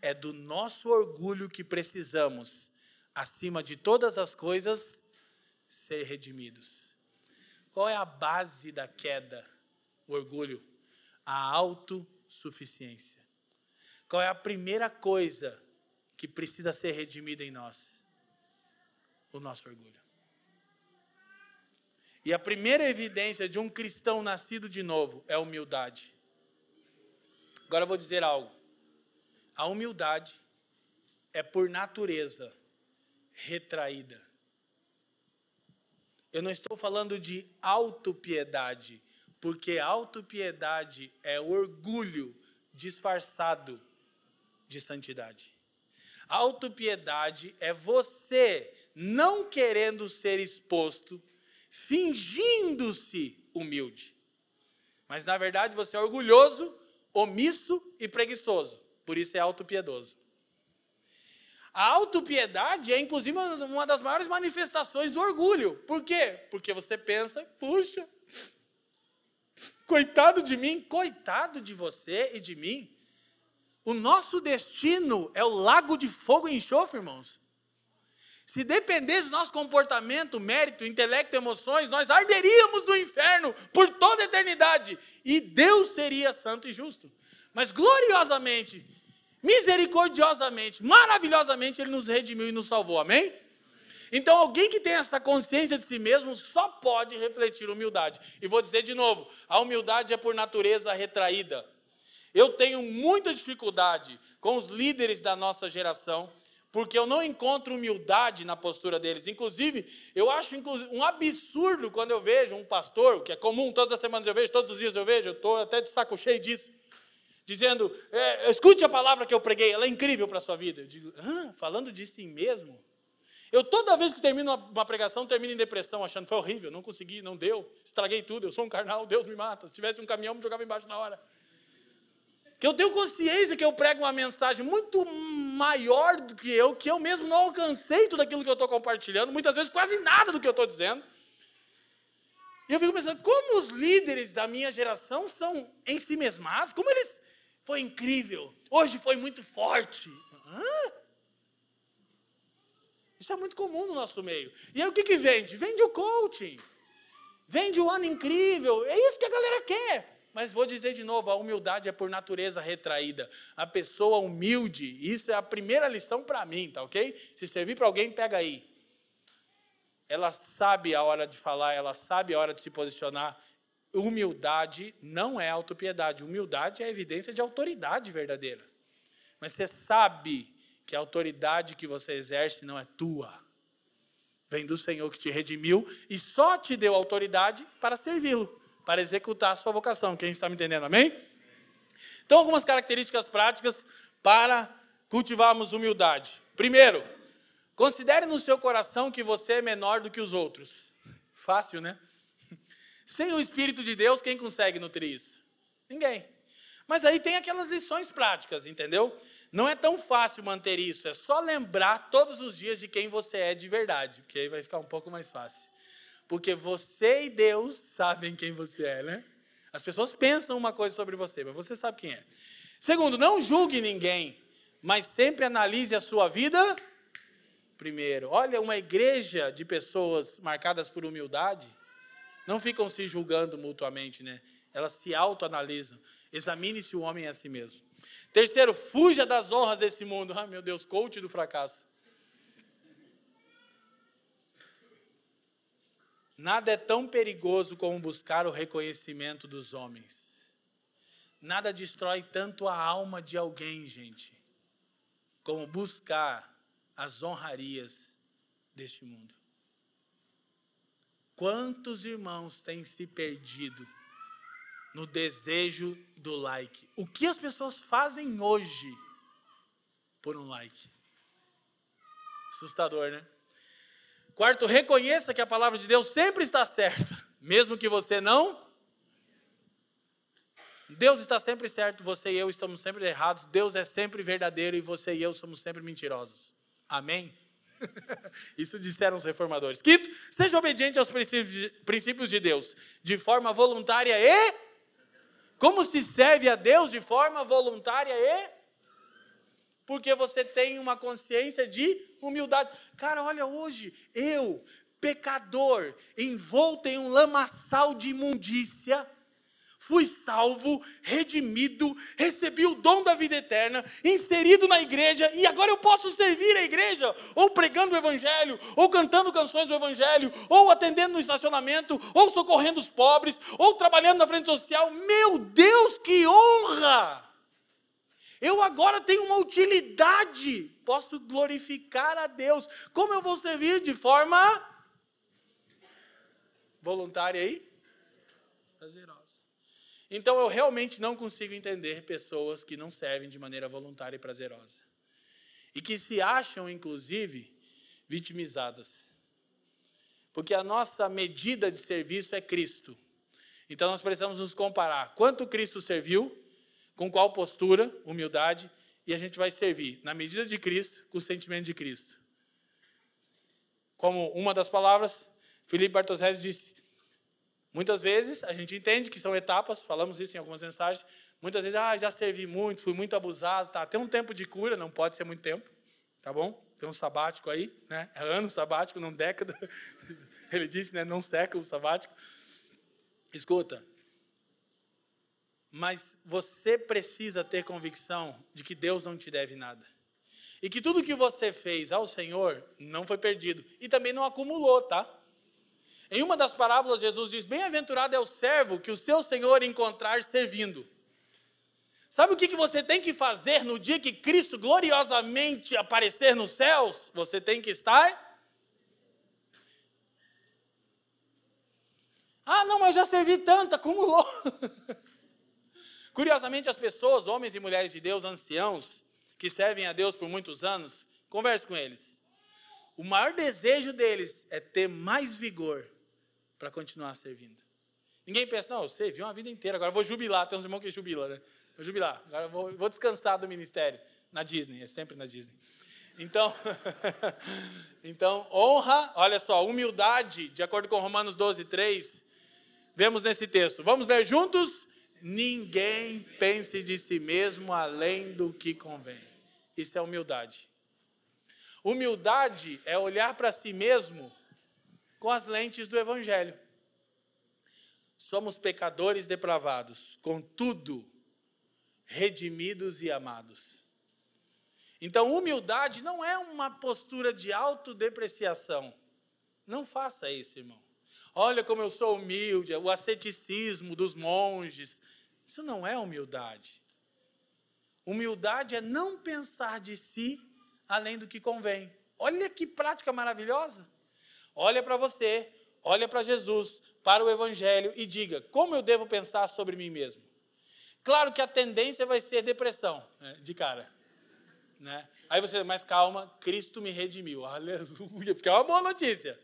é do nosso orgulho que precisamos, acima de todas as coisas, ser redimidos. Qual é a base da queda? O orgulho. A autossuficiência. Qual é a primeira coisa que precisa ser redimida em nós? O nosso orgulho. E a primeira evidência de um cristão nascido de novo é a humildade. Agora eu vou dizer algo. A humildade é, por natureza, retraída. Eu não estou falando de autopiedade, porque autopiedade é orgulho disfarçado de santidade. Autopiedade é você não querendo ser exposto, fingindo-se humilde. Mas, na verdade, você é orgulhoso, omisso e preguiçoso. Por isso é autopiedoso. A autopiedade é, inclusive, uma das maiores manifestações do orgulho. Por quê? Porque você pensa, puxa, coitado de mim, coitado de você e de mim. O nosso destino é o lago de fogo e enxofre, irmãos. Se dependesse do nosso comportamento, mérito, intelecto, emoções, nós arderíamos no inferno por toda a eternidade. E Deus seria santo e justo. Mas gloriosamente, misericordiosamente, maravilhosamente, Ele nos redimiu e nos salvou. Amém? Então, alguém que tem essa consciência de si mesmo só pode refletir humildade. E vou dizer de novo, a humildade é por natureza retraída. Eu tenho muita dificuldade com os líderes da nossa geração, porque eu não encontro humildade na postura deles. Inclusive, eu acho um absurdo quando eu vejo um pastor, que é comum, todas as semanas eu vejo, todos os dias eu vejo, eu estou até de saco cheio disso, dizendo, escute a palavra que eu preguei, ela é incrível para a sua vida. Eu digo, falando de si mesmo? Eu toda vez que termino uma pregação, termino em depressão, achando, foi horrível, não consegui, não deu, estraguei tudo, eu sou um carnal, Deus me mata. Se tivesse um caminhão, me jogava embaixo na hora. Que eu tenho consciência que eu prego uma mensagem muito maior do que eu mesmo não alcancei tudo aquilo que eu estou compartilhando, muitas vezes quase nada do que eu estou dizendo. E eu fico pensando, como os líderes da minha geração são ensimesmados, como eles, foi incrível, hoje foi muito forte. Isso é muito comum no nosso meio. E aí o que vende? Vende o coaching, vende o ano incrível, é isso que a galera quer. Mas vou dizer de novo, a humildade é por natureza retraída. A pessoa humilde, isso é a primeira lição para mim, tá ok? Se servir para alguém, pega aí. Ela sabe a hora de falar, ela sabe a hora de se posicionar. Humildade não é autopiedade. Humildade é evidência de autoridade verdadeira. Mas você sabe que a autoridade que você exerce não é tua. Vem do Senhor que te redimiu e só te deu autoridade para servi-lo, para executar a sua vocação. Quem está me entendendo, amém? Então, algumas características práticas para cultivarmos humildade. Primeiro, considere no seu coração que você é menor do que os outros. Fácil, né? Sem o Espírito de Deus, quem consegue nutrir isso? Ninguém. Mas aí tem aquelas lições práticas, entendeu? Não é tão fácil manter isso, é só lembrar todos os dias de quem você é de verdade, porque aí vai ficar um pouco mais fácil. Porque você e Deus sabem quem você é, né? As pessoas pensam uma coisa sobre você, mas você sabe quem é. Segundo, não julgue ninguém, mas sempre analise a sua vida primeiro. Olha, uma igreja de pessoas marcadas por humildade, não ficam se julgando mutuamente, né? Elas se autoanalisam. Examine se o homem é a si mesmo. Terceiro, fuja das honras desse mundo. Ai, meu Deus, coach do fracasso. Nada é tão perigoso como buscar o reconhecimento dos homens. Nada destrói tanto a alma de alguém, gente, como buscar as honrarias deste mundo. Quantos irmãos têm se perdido no desejo do like? O que as pessoas fazem hoje por um like? Assustador, né? Quarto, reconheça que a palavra de Deus sempre está certa, mesmo que você não. Deus está sempre certo, você e eu estamos sempre errados. Deus é sempre verdadeiro e você e eu somos sempre mentirosos. Amém? Isso disseram os reformadores. Quinto, seja obediente aos princípios de Deus, de forma voluntária e... Como se serve a Deus de forma voluntária e... Porque você tem uma consciência de humildade. Cara, olha hoje, eu, pecador, envolto em um lamaçal de imundícia, fui salvo, redimido, recebi o dom da vida eterna, inserido na igreja, e agora eu posso servir a igreja, ou pregando o evangelho, ou cantando canções do evangelho, ou atendendo no estacionamento, ou socorrendo os pobres, ou trabalhando na frente social. Meu Deus, que honra! Eu agora tenho uma utilidade, posso glorificar a Deus. Como eu vou servir de forma voluntária e prazerosa? Então, eu realmente não consigo entender pessoas que não servem de maneira voluntária e prazerosa. E que se acham, inclusive, vitimizadas. Porque a nossa medida de serviço é Cristo. Então nós precisamos nos comparar. Quanto Cristo serviu, com qual postura, humildade, e a gente vai servir na medida de Cristo, com o sentimento de Cristo. Como uma das palavras, Felipe Bartoszewski disse, muitas vezes a gente entende que são etapas, falamos isso em algumas mensagens, muitas vezes, já servi muito, fui muito abusado, tá? Tem um tempo de cura, não pode ser muito tempo, tá bom? Tem um sabático aí, né? É ano sabático, não década. Ele disse, né? Não século sabático. Escuta, mas você precisa ter convicção de que Deus não te deve nada. E que tudo que você fez ao Senhor não foi perdido. E também não acumulou, tá? Em uma das parábolas, Jesus diz, bem-aventurado é o servo que o seu Senhor encontrar servindo. Sabe o que você tem que fazer no dia que Cristo gloriosamente aparecer nos céus? Você tem que estar... não, mas eu já servi tanto, acumulou. Curiosamente, as pessoas, homens e mulheres de Deus, anciãos, que servem a Deus por muitos anos, converse com eles. O maior desejo deles é ter mais vigor para continuar servindo. Ninguém pensa, não, eu servi uma vida inteira, agora eu vou jubilar. Tem uns irmãos que jubilam, né? Vou jubilar, agora eu vou descansar do ministério. Na Disney, é sempre na Disney. Então, honra, olha só, humildade, de acordo com Romanos 12:3, vemos nesse texto. Vamos ler juntos? Ninguém pense de si mesmo além do que convém. Isso é humildade. Humildade é olhar para si mesmo com as lentes do Evangelho. Somos pecadores depravados, contudo, redimidos e amados. Então, humildade não é uma postura de autodepreciação. Não faça isso, irmão. Olha como eu sou humilde, o asceticismo dos monges. Isso não é humildade. Humildade é não pensar de si além do que convém. Olha que prática maravilhosa. Olha para você, olha para Jesus, para o Evangelho e diga, como eu devo pensar sobre mim mesmo? Claro que a tendência vai ser depressão, né, de cara. Né? Aí você, mas calma, Cristo me redimiu. Aleluia, porque é uma boa notícia.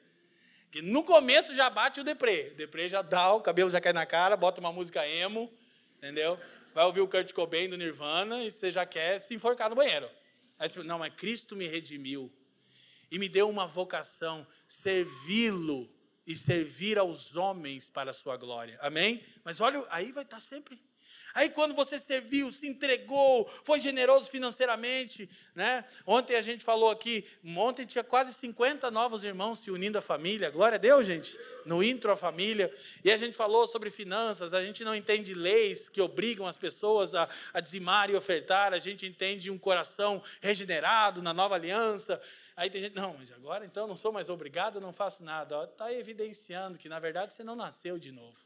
Que no começo já bate o deprê. O deprê já dá, o cabelo já cai na cara, bota uma música emo, entendeu? Vai ouvir o Kurt Cobain do Nirvana e você já quer se enforcar no banheiro. Aí você, não, mas Cristo me redimiu e me deu uma vocação, servi-lo e servir aos homens para a sua glória. Amém? Mas olha, aí vai estar sempre. Aí quando você serviu, se entregou, foi generoso financeiramente, né? Ontem a gente falou aqui, ontem tinha quase 50 novos irmãos se unindo à família, glória a Deus, gente, no intro à família, e a gente falou sobre finanças, a gente não entende leis que obrigam as pessoas a dizimar e ofertar, a gente entende um coração regenerado na nova aliança. Aí tem gente, não, mas agora então não sou mais obrigado, não faço nada. Está evidenciando que na verdade você não nasceu de novo.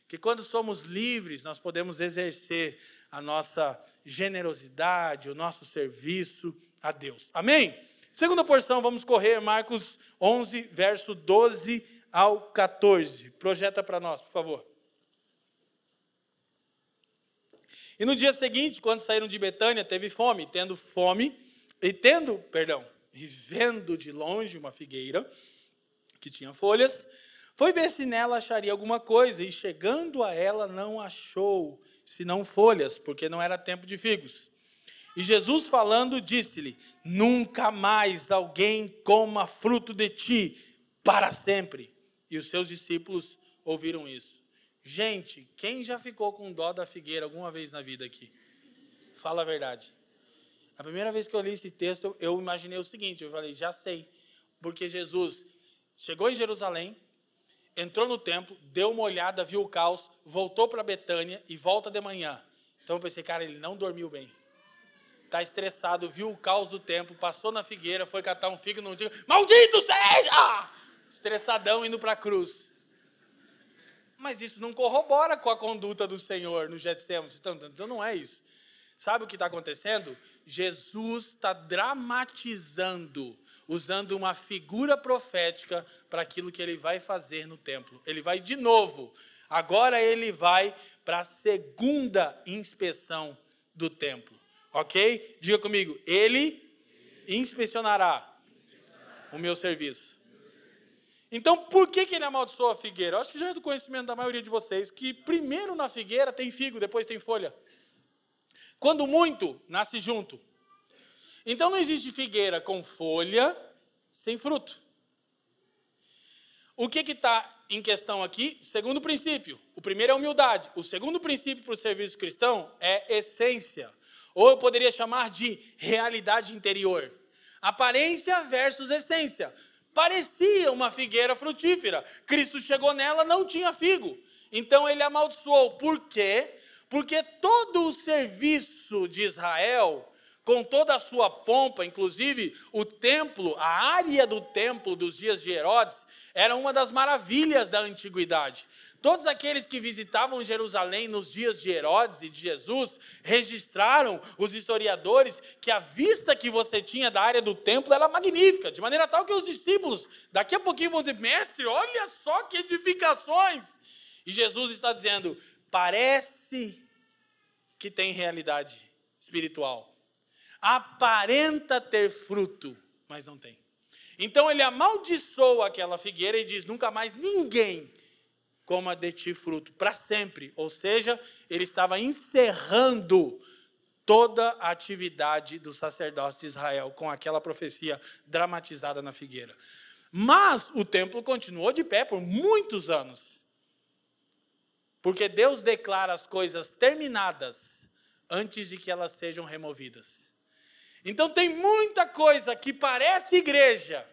Que quando somos livres, nós podemos exercer a nossa generosidade, o nosso serviço a Deus. Amém? Segunda porção, vamos correr, Marcos 11, verso 12 ao 14. Projeta para nós, por favor. E no dia seguinte, quando saíram de Betânia, teve fome. E vendo de longe uma figueira que tinha folhas, foi ver se nela acharia alguma coisa, e chegando a ela não achou, senão folhas, porque não era tempo de figos. E Jesus falando, disse-lhe, nunca mais alguém coma fruto de ti, para sempre. E os seus discípulos ouviram isso. Gente, quem já ficou com dó da figueira alguma vez na vida aqui? Fala a verdade. A primeira vez que eu li esse texto, eu imaginei o seguinte, eu falei, já sei, porque Jesus chegou em Jerusalém, entrou no templo, deu uma olhada, viu o caos, voltou para Betânia e volta de manhã. Então eu pensei, cara, ele não dormiu bem. Está estressado, viu o caos do templo, passou na figueira, foi catar um figo, não digo, maldito seja! Estressadão indo para a cruz. Mas isso não corrobora com a conduta do Senhor no Getsêmanis. Então não é isso. Sabe o que está acontecendo? Jesus está dramatizando, usando uma figura profética para aquilo que ele vai fazer no templo. Ele vai de novo. Agora ele vai para a segunda inspeção do templo. Ok? Diga comigo. Ele inspecionará o meu serviço. Então, por que ele amaldiçoou a figueira? Eu acho que já é do conhecimento da maioria de vocês, que primeiro na figueira tem figo, depois tem folha. Quando muito, nasce junto. Então, não existe figueira com folha sem fruto. O que está em questão aqui? Segundo princípio. O primeiro é humildade. O segundo princípio para o serviço cristão é essência. Ou eu poderia chamar de realidade interior. Aparência versus essência. Parecia uma figueira frutífera. Cristo chegou nela, não tinha figo. Então ele amaldiçoou. Por quê? Porque todo o serviço de Israel, com toda a sua pompa, inclusive o templo, a área do templo dos dias de Herodes, era uma das maravilhas da antiguidade. Todos aqueles que visitavam Jerusalém nos dias de Herodes e de Jesus registraram, os historiadores, que a vista que você tinha da área do templo era magnífica, de maneira tal que os discípulos daqui a pouquinho vão dizer: mestre, olha só que edificações! E Jesus está dizendo: parece que tem realidade espiritual, aparenta ter fruto, mas não tem. Então ele amaldiçoa aquela figueira e diz: nunca mais ninguém coma de ti fruto, para sempre. Ou seja, ele estava encerrando toda a atividade do sacerdócio de Israel com aquela profecia dramatizada na figueira. Mas o templo continuou de pé por muitos anos, porque Deus declara as coisas terminadas antes de que elas sejam removidas. Então tem muita coisa que parece igreja,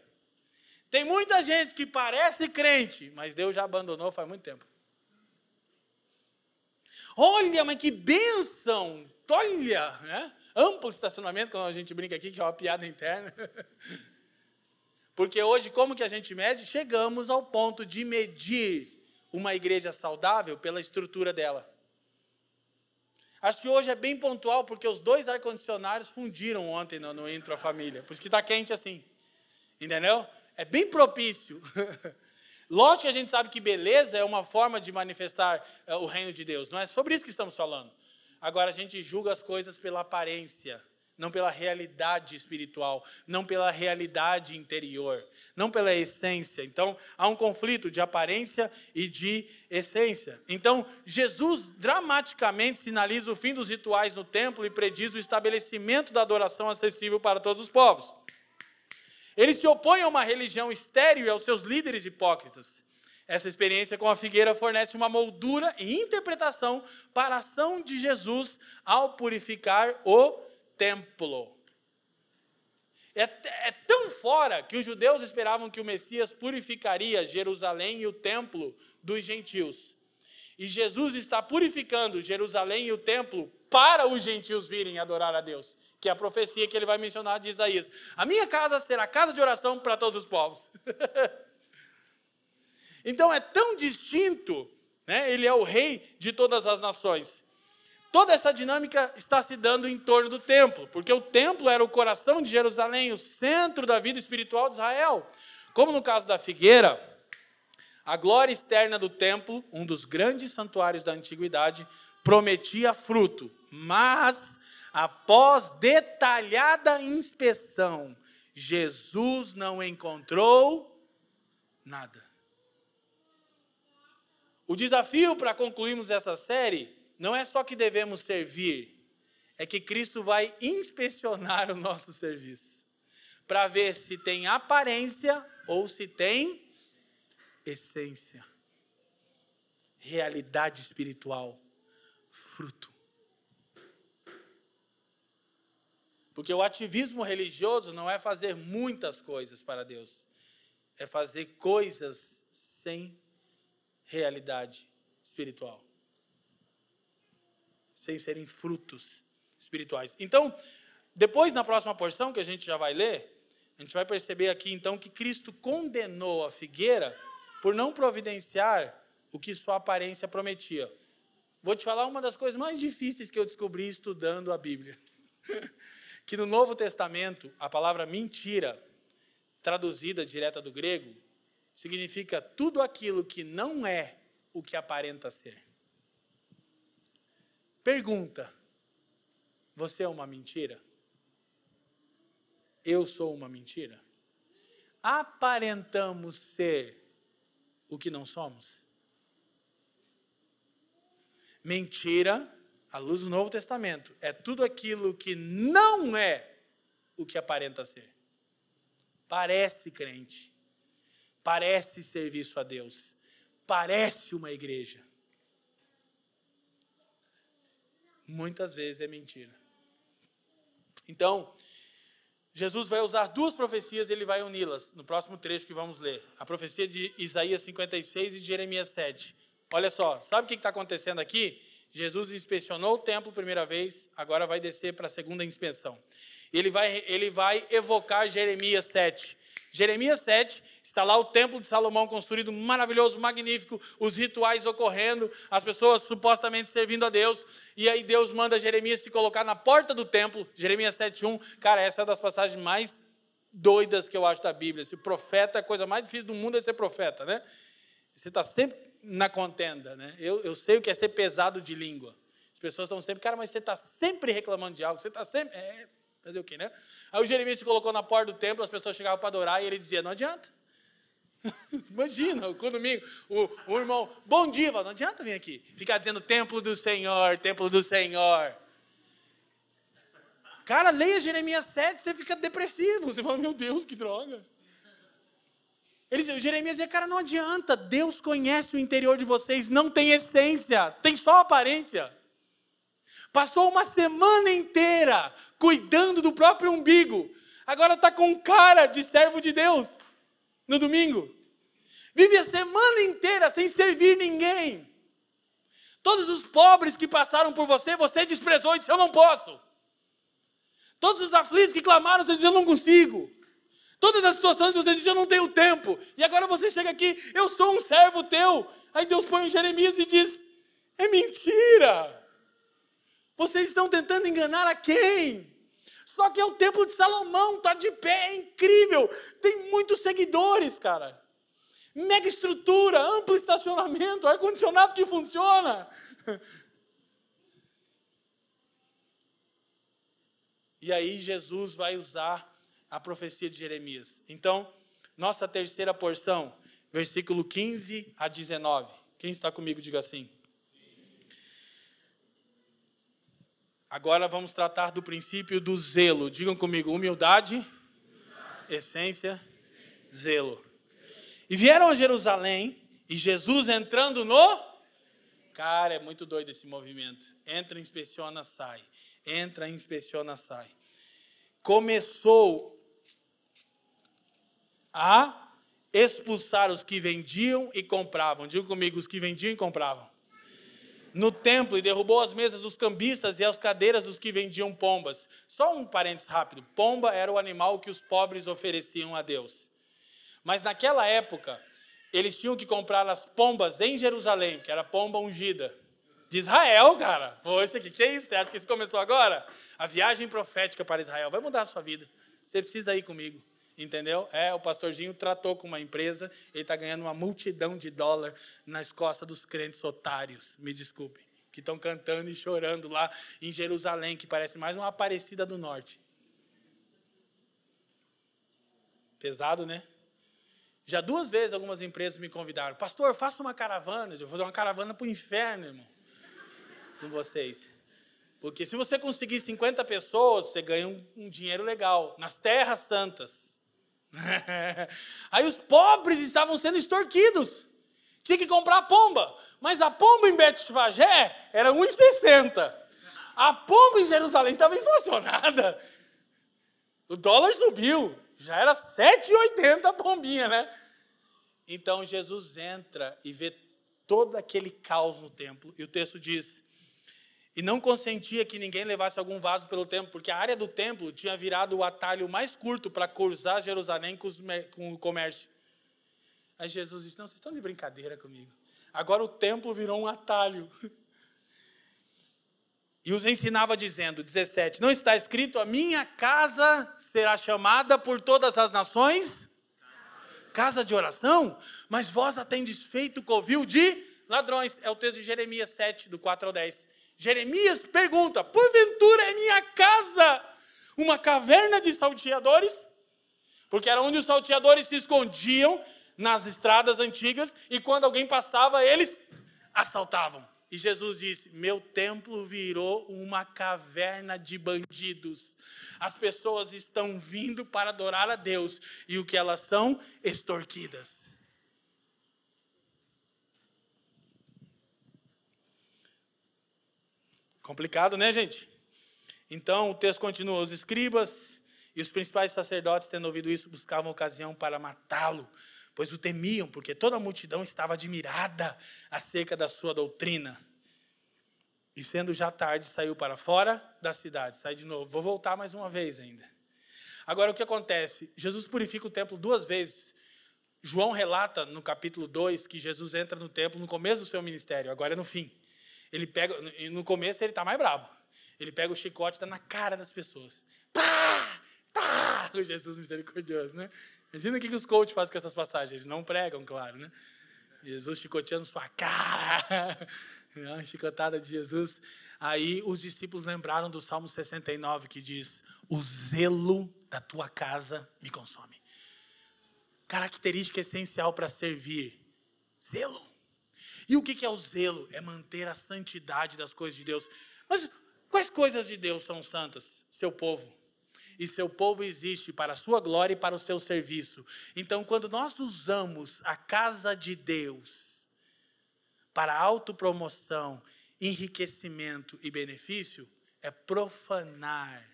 tem muita gente que parece crente, mas Deus já abandonou faz muito tempo. Olha, mas que bênção! Olha, né? Amplo estacionamento, quando a gente brinca aqui, que é uma piada interna. Porque hoje, como que a gente mede? Chegamos ao ponto de medir uma igreja saudável pela estrutura dela. Acho que hoje é bem pontual, porque os 2 ar-condicionados fundiram ontem no Intro a Família. Por isso que está quente assim. Entendeu? É bem propício. Lógico que a gente sabe que beleza é uma forma de manifestar o reino de Deus. Não é sobre isso que estamos falando. Agora, a gente julga as coisas pela aparência, não pela realidade espiritual, não pela realidade interior, não pela essência. Então, há um conflito de aparência e de essência. Então, Jesus dramaticamente sinaliza o fim dos rituais no templo e prediz o estabelecimento da adoração acessível para todos os povos. Ele se opõe a uma religião estéril e aos seus líderes hipócritas. Essa experiência com a figueira fornece uma moldura e interpretação para a ação de Jesus ao purificar o templo. É tão fora que os judeus esperavam que o Messias purificaria Jerusalém e o templo dos gentios. E Jesus está purificando Jerusalém e o templo para os gentios virem adorar a Deus, que é a profecia que ele vai mencionar de Isaías. A minha casa será casa de oração para todos os povos. Então é tão distinto, né? Ele é o rei de todas as nações. Toda essa dinâmica está se dando em torno do templo, porque o templo era o coração de Jerusalém, o centro da vida espiritual de Israel. Como no caso da figueira, a glória externa do templo, um dos grandes santuários da antiguidade, prometia fruto, mas após detalhada inspeção, Jesus não encontrou nada. O desafio para concluirmos essa série não é só que devemos servir, é que Cristo vai inspecionar o nosso serviço, para ver se tem aparência ou se tem essência, realidade espiritual, fruto. Porque o ativismo religioso não é fazer muitas coisas para Deus, é fazer coisas sem realidade espiritual, sem serem frutos espirituais. Então, depois na próxima porção que a gente já vai ler, a gente vai perceber aqui então que Cristo condenou a figueira por não providenciar o que sua aparência prometia. Vou te falar uma das coisas mais difíceis que eu descobri estudando a Bíblia. Que no Novo Testamento, a palavra mentira, traduzida direta do grego, significa tudo aquilo que não é o que aparenta ser. Pergunta: você é uma mentira? Eu sou uma mentira? Aparentamos ser o que não somos? Mentira, à luz do Novo Testamento, é tudo aquilo que não é o que aparenta ser. Parece crente, parece serviço a Deus, parece uma igreja. Muitas vezes é mentira. Então, Jesus vai usar duas profecias e ele vai uni-las no próximo trecho que vamos ler. A profecia de Isaías 56 e de Jeremias 7. Olha só, sabe o que está acontecendo aqui? Jesus inspecionou o templo a primeira vez, agora vai descer para a segunda inspeção. Ele vai evocar Jeremias 7. Jeremias 7, está lá o templo de Salomão construído, maravilhoso, magnífico, os rituais ocorrendo, as pessoas supostamente servindo a Deus, e aí Deus manda Jeremias se colocar na porta do templo, Jeremias 7:1, cara, essa é uma das passagens mais doidas que eu acho da Bíblia. Se profeta, a coisa mais difícil do mundo é ser profeta, né? Você está sempre na contenda, né? Eu sei o que é ser pesado de língua. As pessoas estão sempre, cara, mas você está sempre reclamando de algo, você está sempre... fazer o quê, né? Aí o Jeremias se colocou na porta do templo, as pessoas chegavam para adorar e ele dizia, não adianta. Imagina, o domingo, o irmão, bom dia, não adianta vir aqui, ficar dizendo templo do Senhor, templo do Senhor. Cara, leia Jeremias 7, você fica depressivo, você fala, meu Deus, que droga. O Jeremias dizia, cara, não adianta, Deus conhece o interior de vocês, não tem essência, tem só aparência. Passou uma semana inteira cuidando do próprio umbigo. Agora está com cara de servo de Deus no domingo. Vive a semana inteira sem servir ninguém. Todos os pobres que passaram por você, você desprezou e disse, eu não posso. Todos os aflitos que clamaram, você disse, eu não consigo. Todas as situações você disse, eu não tenho tempo. E agora você chega aqui, eu sou um servo teu. Aí Deus põe o Jeremias e diz, é mentira. Vocês estão tentando enganar a quem? Só que é o templo de Salomão, está de pé, é incrível. Tem muitos seguidores, cara. Mega estrutura, amplo estacionamento, ar-condicionado que funciona. E aí Jesus vai usar a profecia de Jeremias. Então, nossa terceira porção, versículo 15 a 19. Quem está comigo, diga assim. Agora vamos tratar do princípio do zelo. Digam comigo, humildade, essência, zelo. E vieram a Jerusalém, e Jesus entrando no... Cara, é muito doido esse movimento. Entra, inspeciona, sai. Entra, inspeciona, sai. Começou a expulsar os que vendiam e compravam. Diga comigo, os que vendiam e compravam. No templo, e derrubou as mesas dos cambistas e as cadeiras dos que vendiam pombas. Só um parênteses rápido. Pomba era o animal que os pobres ofereciam a Deus. Mas naquela época, eles tinham que comprar as pombas em Jerusalém, que era pomba ungida. De Israel, cara. Poxa, que é isso? Você acha que isso começou agora? A viagem profética para Israel vai mudar a sua vida. Você precisa ir comigo. Entendeu? O pastorzinho tratou com uma empresa, ele está ganhando uma multidão de dólar nas costas dos crentes otários, me desculpem, que estão cantando e chorando lá em Jerusalém, que parece mais uma Aparecida do Norte. Pesado, né? Já 2 vezes algumas empresas me convidaram, pastor, faça uma caravana, eu vou fazer uma caravana para o inferno, irmão, com vocês. Porque se você conseguir 50 pessoas, você ganha um dinheiro legal, nas terras santas. Aí os pobres estavam sendo extorquidos. Tinha que comprar a pomba. Mas a pomba em Betfagé era 1,60. A pomba em Jerusalém estava inflacionada. O dólar subiu. Já era 7,80 a pombinha, né? Então Jesus entra e vê todo aquele caos no templo. E o texto diz... E não consentia que ninguém levasse algum vaso pelo templo, porque a área do templo tinha virado o atalho mais curto para cruzar Jerusalém com o comércio. Aí Jesus disse, não, vocês estão de brincadeira comigo. Agora o templo virou um atalho. E os ensinava dizendo, 17, não está escrito, a minha casa será chamada por todas as nações? Casa de oração? Mas vós a tendes feito covil de ladrões. É o texto de Jeremias 7, do 4 ao 10. Jeremias pergunta, porventura é minha casa uma caverna de salteadores? Porque era onde os salteadores se escondiam nas estradas antigas, e quando alguém passava, eles assaltavam. E Jesus disse, meu templo virou uma caverna de bandidos. As pessoas estão vindo para adorar a Deus, e o que elas são? Extorquidas. Complicado, né, gente? Então, o texto continua, os escribas e os principais sacerdotes, tendo ouvido isso, buscavam ocasião para matá-lo, pois o temiam, porque toda a multidão estava admirada acerca da sua doutrina. E sendo já tarde, saiu para fora da cidade. Sai de novo. Vou voltar mais uma vez ainda. Agora, o que acontece? Jesus purifica o templo 2 vezes. João relata no capítulo 2 que Jesus entra no templo no começo do seu ministério, agora é no fim. Ele pega, no começo ele está mais bravo. Ele pega o chicote e dá na cara das pessoas. Pá! Pá! O Jesus misericordioso, né? Imagina o que os coaches fazem com essas passagens. Eles não pregam, claro, né? Jesus chicoteando sua cara. Uma chicotada de Jesus. Aí os discípulos lembraram do Salmo 69, que diz, o zelo da tua casa me consome. Característica essencial para servir. Zelo. E o que é o zelo? É manter a santidade das coisas de Deus. Mas quais coisas de Deus são santas? Seu povo. E seu povo existe para a sua glória e para o seu serviço. Então, quando nós usamos a casa de Deus para autopromoção, enriquecimento e benefício, é profanar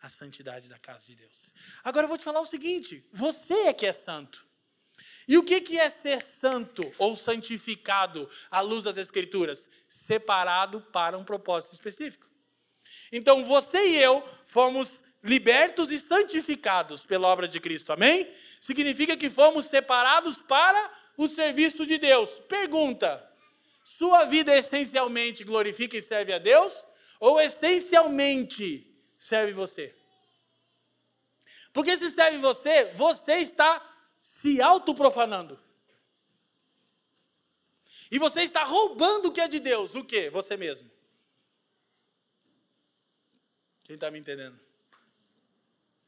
a santidade da casa de Deus. Agora eu vou te falar o seguinte, você é que é santo. E o que é ser santo ou santificado à luz das Escrituras? Separado para um propósito específico. Então você e eu fomos libertos e santificados pela obra de Cristo, amém? Significa que fomos separados para o serviço de Deus. Pergunta, sua vida essencialmente glorifica e serve a Deus? Ou essencialmente serve você? Porque se serve você, você está se autoprofanando. E você está roubando o que é de Deus. O quê? Você mesmo. Quem está me entendendo?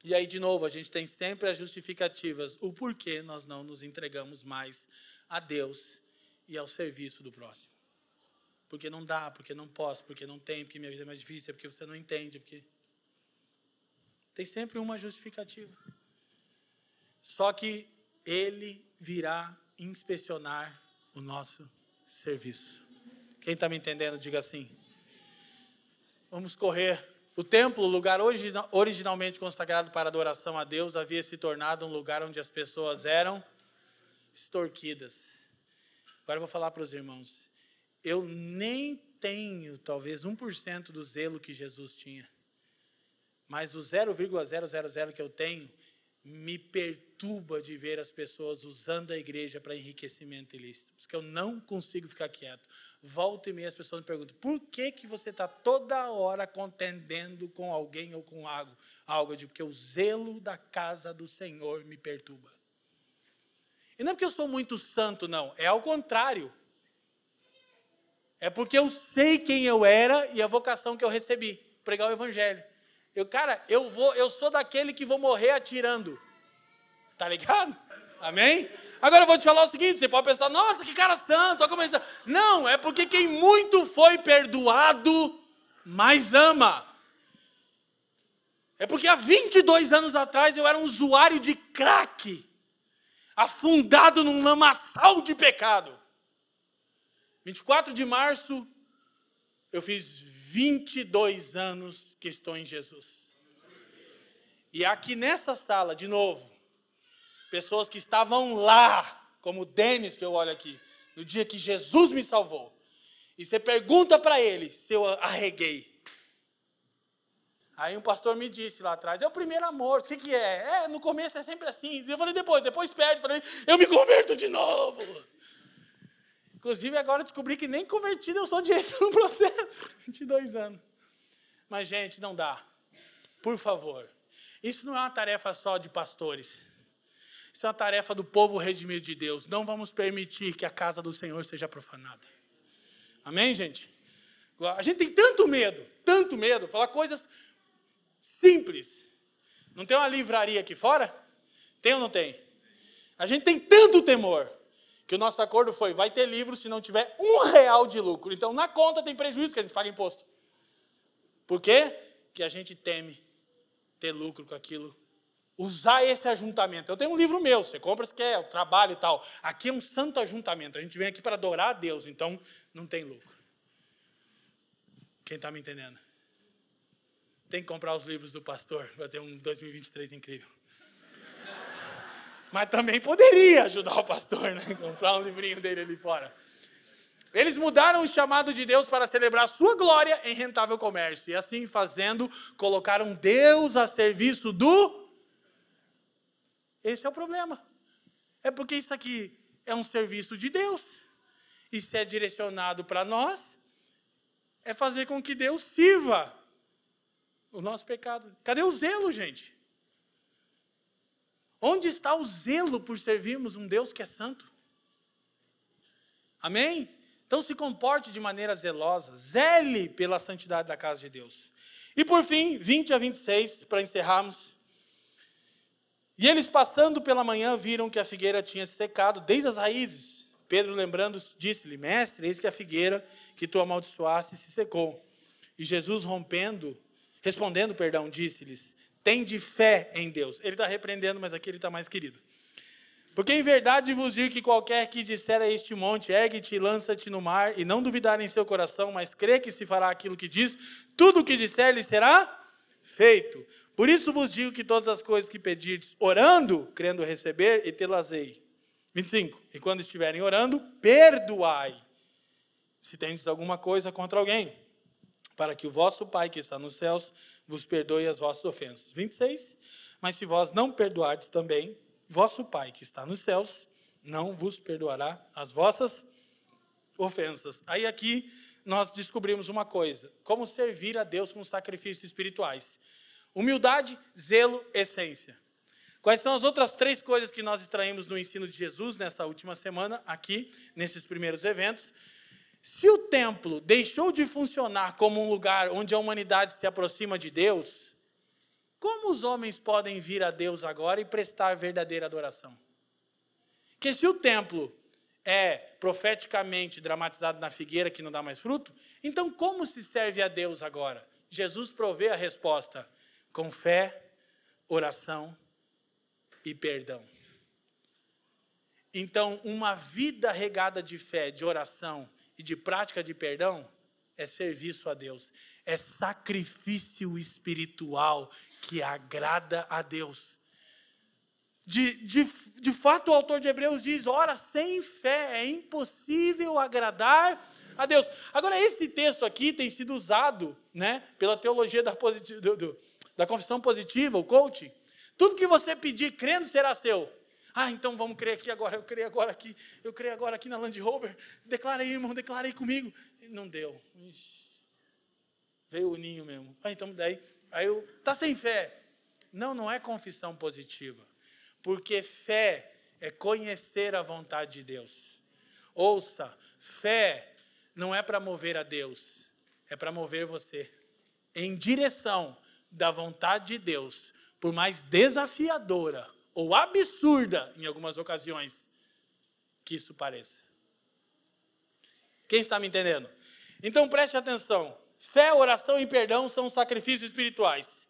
E aí, de novo, a gente tem sempre as justificativas. O porquê nós não nos entregamos mais a Deus e ao serviço do próximo. Porque não dá, porque não posso, porque não tem, porque minha vida é mais difícil, porque você não entende, porque... Tem sempre uma justificativa. Só que Ele virá inspecionar o nosso serviço. Quem está me entendendo, diga assim. Vamos correr. O templo, o lugar originalmente consagrado para adoração a Deus, havia se tornado um lugar onde as pessoas eram extorquidas. Agora eu vou falar para os irmãos. Eu nem tenho, talvez, 1% do zelo que Jesus tinha. Mas o 0,000 que eu tenho me perturba de ver as pessoas usando a igreja para enriquecimento ilícito. Porque eu não consigo ficar quieto. Volta e meia as pessoas me perguntam, por que você está toda hora contendendo com alguém ou com algo? Eu digo, porque o zelo da casa do Senhor me perturba. E não é porque eu sou muito santo, não. É ao contrário. É porque eu sei quem eu era e a vocação que eu recebi. Pregar o evangelho. Eu sou daquele que vou morrer atirando. Tá ligado? Amém? Agora eu vou te falar o seguinte, você pode pensar, nossa, que cara santo. Não, é porque quem muito foi perdoado, mais ama. É porque há 22 anos atrás eu era um usuário de crack, afundado num lamaçal de pecado. 24 de março, eu fiz 22 anos que estou em Jesus. E aqui nessa sala, de novo, pessoas que estavam lá, como o Denis, que eu olho aqui, no dia que Jesus me salvou. E você pergunta para ele se eu arreguei. Aí um pastor me disse lá atrás, é o primeiro amor, o que é? No começo é sempre assim. Eu falei, depois perde. Falei, eu me converto de novo. Inclusive, agora eu descobri que nem convertido eu sou direito no processo. 22 anos. Mas, gente, não dá. Por favor. Isso não é uma tarefa só de pastores. Isso é uma tarefa do povo redimido de Deus. Não vamos permitir que a casa do Senhor seja profanada. Amém, gente? A gente tem tanto medo, falar coisas simples. Não tem uma livraria aqui fora? Tem ou não tem? A gente tem tanto temor que o nosso acordo foi, vai ter livro se não tiver R$1 de lucro. Então, na conta tem prejuízo que a gente paga imposto. Por quê? Que a gente teme ter lucro com aquilo. Usar esse ajuntamento. Eu tenho um livro meu, você compra se quer, o trabalho e tal. Aqui é um santo ajuntamento. A gente vem aqui para adorar a Deus, então não tem lucro. Quem está me entendendo? Tem que comprar os livros do pastor para ter um 2023 incrível. Mas também poderia ajudar o pastor, né? Comprar um livrinho dele ali fora. Eles mudaram o chamado de Deus para celebrar sua glória em rentável comércio. E assim fazendo, colocaram Deus a serviço do... Esse é o problema. É porque isso aqui é um serviço de Deus. E se é direcionado para nós, é fazer com que Deus sirva o nosso pecado. Cadê o zelo, gente? Onde está o zelo por servirmos um Deus que é santo? Amém? Então se comporte de maneira zelosa, zele pela santidade da casa de Deus. E por fim, 20 a 26, para encerrarmos. E eles passando pela manhã viram que a figueira tinha se secado desde as raízes. Pedro, lembrando, disse-lhe, mestre, eis que a figueira que tu amaldiçoaste se secou. E Jesus respondendo, disse-lhes, tende fé em Deus. Ele está repreendendo, mas aqui ele está mais querido. Porque em verdade vos digo que qualquer que disser a este monte, ergue-te e lança-te no mar, e não duvidar em seu coração, mas crê que se fará aquilo que diz, tudo o que disser lhe será feito. Por isso vos digo que todas as coisas que pedirdes, orando, crendo receber, e tê-las-ei. 25. E quando estiverem orando, perdoai, se tendes alguma coisa contra alguém, para que o vosso Pai que está nos céus vos perdoe as vossas ofensas. 26. Mas se vós não perdoardes também, vosso Pai que está nos céus não vos perdoará as vossas ofensas. Aí aqui nós descobrimos uma coisa, como servir a Deus com sacrifícios espirituais. Humildade, zelo, essência. Quais são as outras 3 coisas que nós extraímos no ensino de Jesus nessa última semana, aqui, nesses primeiros eventos? Se o templo deixou de funcionar como um lugar onde a humanidade se aproxima de Deus, como os homens podem vir a Deus agora e prestar verdadeira adoração? Porque se o templo é profeticamente dramatizado na figueira que não dá mais fruto, então como se serve a Deus agora? Jesus provê a resposta com fé, oração e perdão. Então, uma vida regada de fé, de oração e de prática de perdão é serviço a Deus. É sacrifício espiritual que agrada a Deus. De fato, o autor de Hebreus diz, ora, sem fé é impossível agradar a Deus. Agora, esse texto aqui tem sido usado, né, pela teologia da confissão positiva, o coaching. Tudo que você pedir crendo será seu. Ah, então vamos crer aqui agora, eu creio agora aqui na Land Rover. Declara aí, irmão, declara aí comigo. Não deu. Ixi. Veio o ninho mesmo. Ah, então daí, tá sem fé. Não é confissão positiva. Porque fé é conhecer a vontade de Deus. Ouça, fé não é para mover a Deus, é para mover você em direção da vontade de Deus, por mais desafiadora ou absurda, em algumas ocasiões, que isso pareça. Quem está me entendendo? Então preste atenção. Fé, oração e perdão são sacrifícios espirituais.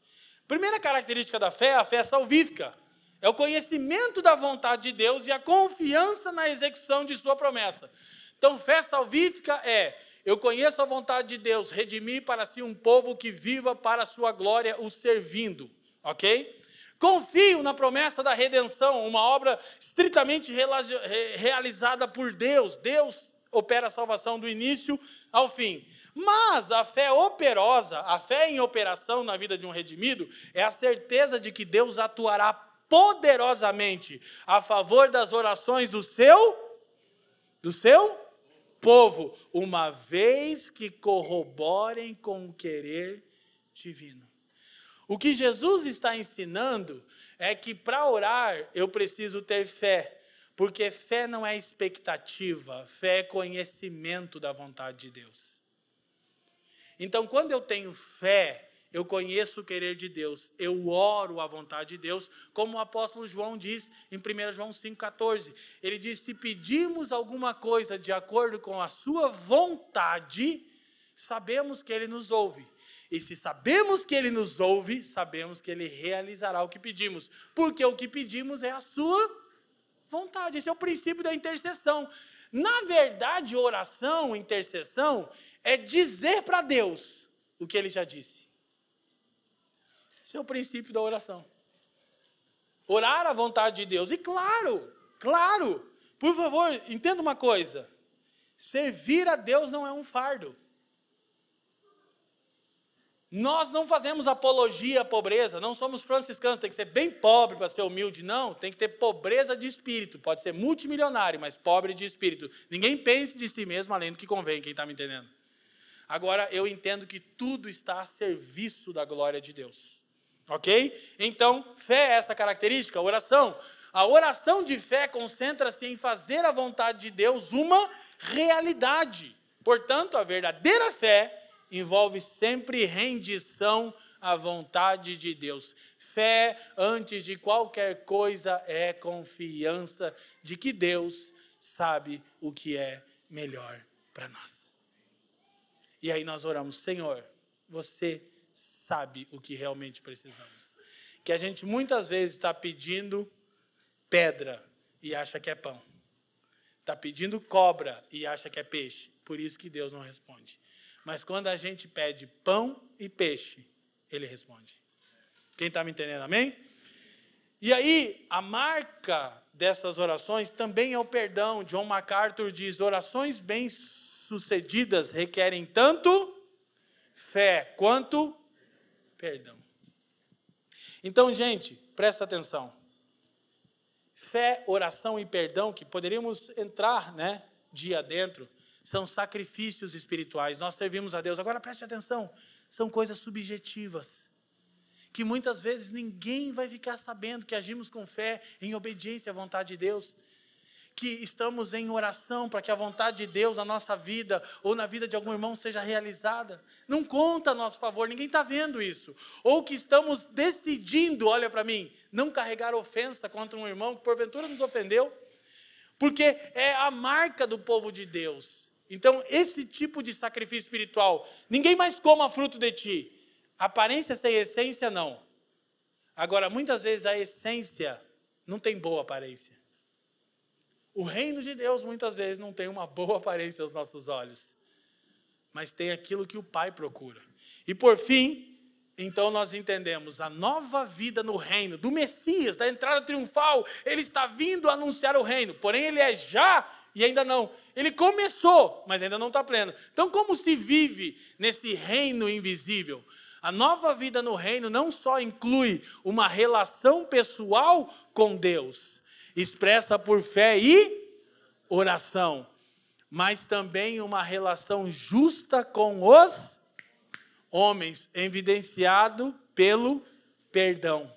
Primeira característica da fé é a fé salvífica. É o conhecimento da vontade de Deus e a confiança na execução de sua promessa. Então, fé salvífica é, eu conheço a vontade de Deus, redimir para si um povo que viva para a sua glória, o servindo. Ok? Confio na promessa da redenção, uma obra estritamente realizada por Deus. Deus opera a salvação do início ao fim. Mas a fé operosa, a fé em operação na vida de um redimido, é a certeza de que Deus atuará poderosamente a favor das orações do seu povo, uma vez que corroborem com o querer divino. O que Jesus está ensinando é que para orar eu preciso ter fé, porque fé não é expectativa, fé é conhecimento da vontade de Deus. Então, quando eu tenho fé, eu conheço o querer de Deus, eu oro a vontade de Deus, como o apóstolo João diz em 1 João 5,14. Ele diz, se pedimos alguma coisa de acordo com a sua vontade, sabemos que Ele nos ouve. E se sabemos que Ele nos ouve, sabemos que Ele realizará o que pedimos. Porque o que pedimos é a sua vontade. Esse é o princípio da intercessão. Na verdade, oração, intercessão, é dizer para Deus o que Ele já disse. Esse é o princípio da oração. Orar a vontade de Deus. E claro, por favor, entenda uma coisa. Servir a Deus não é um fardo. Nós não fazemos apologia à pobreza, não somos franciscanos, tem que ser bem pobre para ser humilde, não, tem que ter pobreza de espírito, pode ser multimilionário, mas pobre de espírito. Ninguém pense de si mesmo além do que convém, quem está me entendendo? Agora, eu entendo que tudo está a serviço da glória de Deus. Ok? Então, fé é essa característica, oração. A oração de fé concentra-se em fazer a vontade de Deus uma realidade. Portanto, a verdadeira fé envolve sempre rendição à vontade de Deus. Fé, antes de qualquer coisa, é confiança de que Deus sabe o que é melhor para nós. E aí nós oramos, Senhor, você sabe o que realmente precisamos. Que a gente muitas vezes está pedindo pedra e acha que é pão. Está pedindo cobra e acha que é peixe. Por isso que Deus não responde. Mas quando a gente pede pão e peixe, Ele responde. Quem está me entendendo, amém? E aí, a marca dessas orações também é o perdão. John MacArthur diz, orações bem-sucedidas requerem tanto fé quanto perdão. Então, gente, presta atenção. Fé, oração e perdão, que poderíamos entrar, dia adentro, são sacrifícios espirituais. Nós servimos a Deus. Agora, preste atenção, são coisas subjetivas, que muitas vezes ninguém vai ficar sabendo que agimos com fé, em obediência à vontade de Deus, que estamos em oração para que a vontade de Deus na nossa vida ou na vida de algum irmão seja realizada. Não conta a nosso favor, ninguém está vendo isso. Ou que estamos decidindo, olha para mim, não carregar ofensa contra um irmão que porventura nos ofendeu, porque é a marca do povo de Deus. Então, esse tipo de sacrifício espiritual, ninguém mais coma fruto de ti. Aparência sem essência, não. Agora, muitas vezes a essência não tem boa aparência. O reino de Deus, muitas vezes, não tem uma boa aparência aos nossos olhos. Mas tem aquilo que o Pai procura. E, por fim, então nós entendemos a nova vida no reino do Messias, da entrada triunfal. Ele está vindo anunciar o reino. Porém, ele é já e ainda não. Ele começou, mas ainda não está pleno. Então, como se vive nesse reino invisível? A nova vida no reino não só inclui uma relação pessoal com Deus, expressa por fé e oração, mas também uma relação justa com os homens, evidenciado pelo perdão.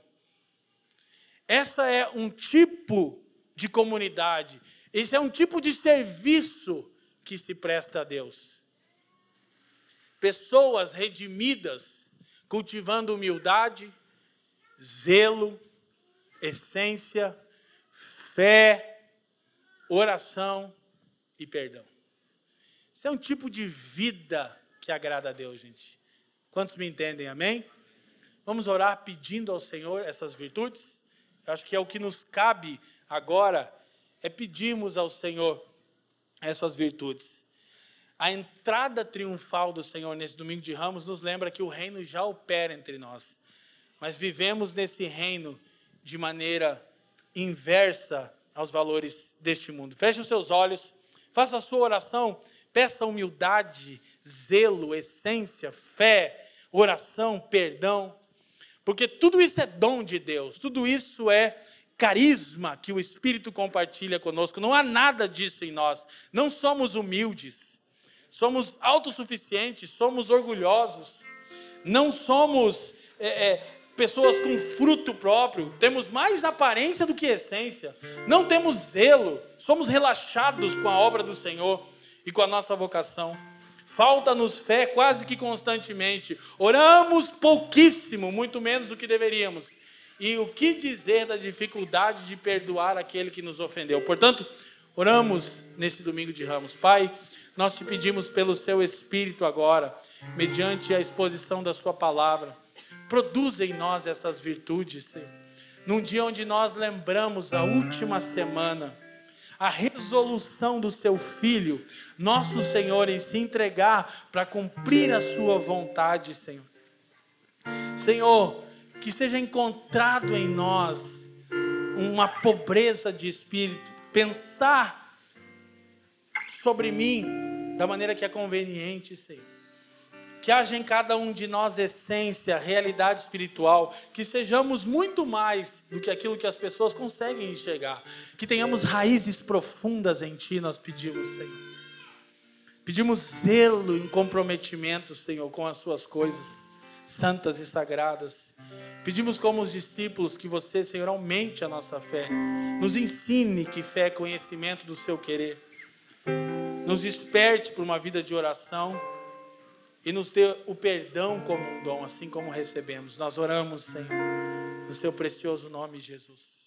Essa é um tipo de comunidade, esse é um tipo de serviço que se presta a Deus. Pessoas redimidas, cultivando humildade, zelo, essência, fé, oração e perdão. Isso é um tipo de vida que agrada a Deus, gente. Quantos me entendem, amém? Vamos orar pedindo ao Senhor essas virtudes? Eu acho que é o que nos cabe agora, é pedirmos ao Senhor essas virtudes. A entrada triunfal do Senhor nesse domingo de Ramos nos lembra que o reino já opera entre nós. Mas vivemos nesse reino de maneira inversa aos valores deste mundo. Feche os seus olhos, faça a sua oração, peça humildade, zelo, essência, fé, oração, perdão, porque tudo isso é dom de Deus, tudo isso é carisma que o Espírito compartilha conosco. Não há nada disso em nós, não somos humildes, somos autossuficientes, somos orgulhosos, não somos pessoas com fruto próprio, temos mais aparência do que essência, não temos zelo, somos relaxados com a obra do Senhor e com a nossa vocação. Falta-nos fé quase que constantemente. Oramos pouquíssimo, muito menos do que deveríamos. E o que dizer da dificuldade de perdoar aquele que nos ofendeu? Portanto, oramos nesse domingo de Ramos. Pai, nós te pedimos pelo seu Espírito agora, mediante a exposição da sua palavra, produza em nós essas virtudes, Senhor. Num dia onde nós lembramos a última semana, a resolução do seu Filho, nosso Senhor, em se entregar para cumprir a sua vontade, Senhor. Senhor, que seja encontrado em nós uma pobreza de espírito, pensar sobre mim da maneira que é conveniente, Senhor. Que haja em cada um de nós essência, realidade espiritual, que sejamos muito mais do que aquilo que as pessoas conseguem enxergar, que tenhamos raízes profundas em Ti, nós pedimos, Senhor. Pedimos zelo e comprometimento, Senhor, com as Suas coisas santas e sagradas. Pedimos como os discípulos que você, Senhor, aumente a nossa fé, nos ensine que fé é conhecimento do Seu querer, nos desperte para uma vida de oração, e nos dê o perdão como um dom, assim como recebemos. Nós oramos, Senhor, no seu precioso nome, Jesus.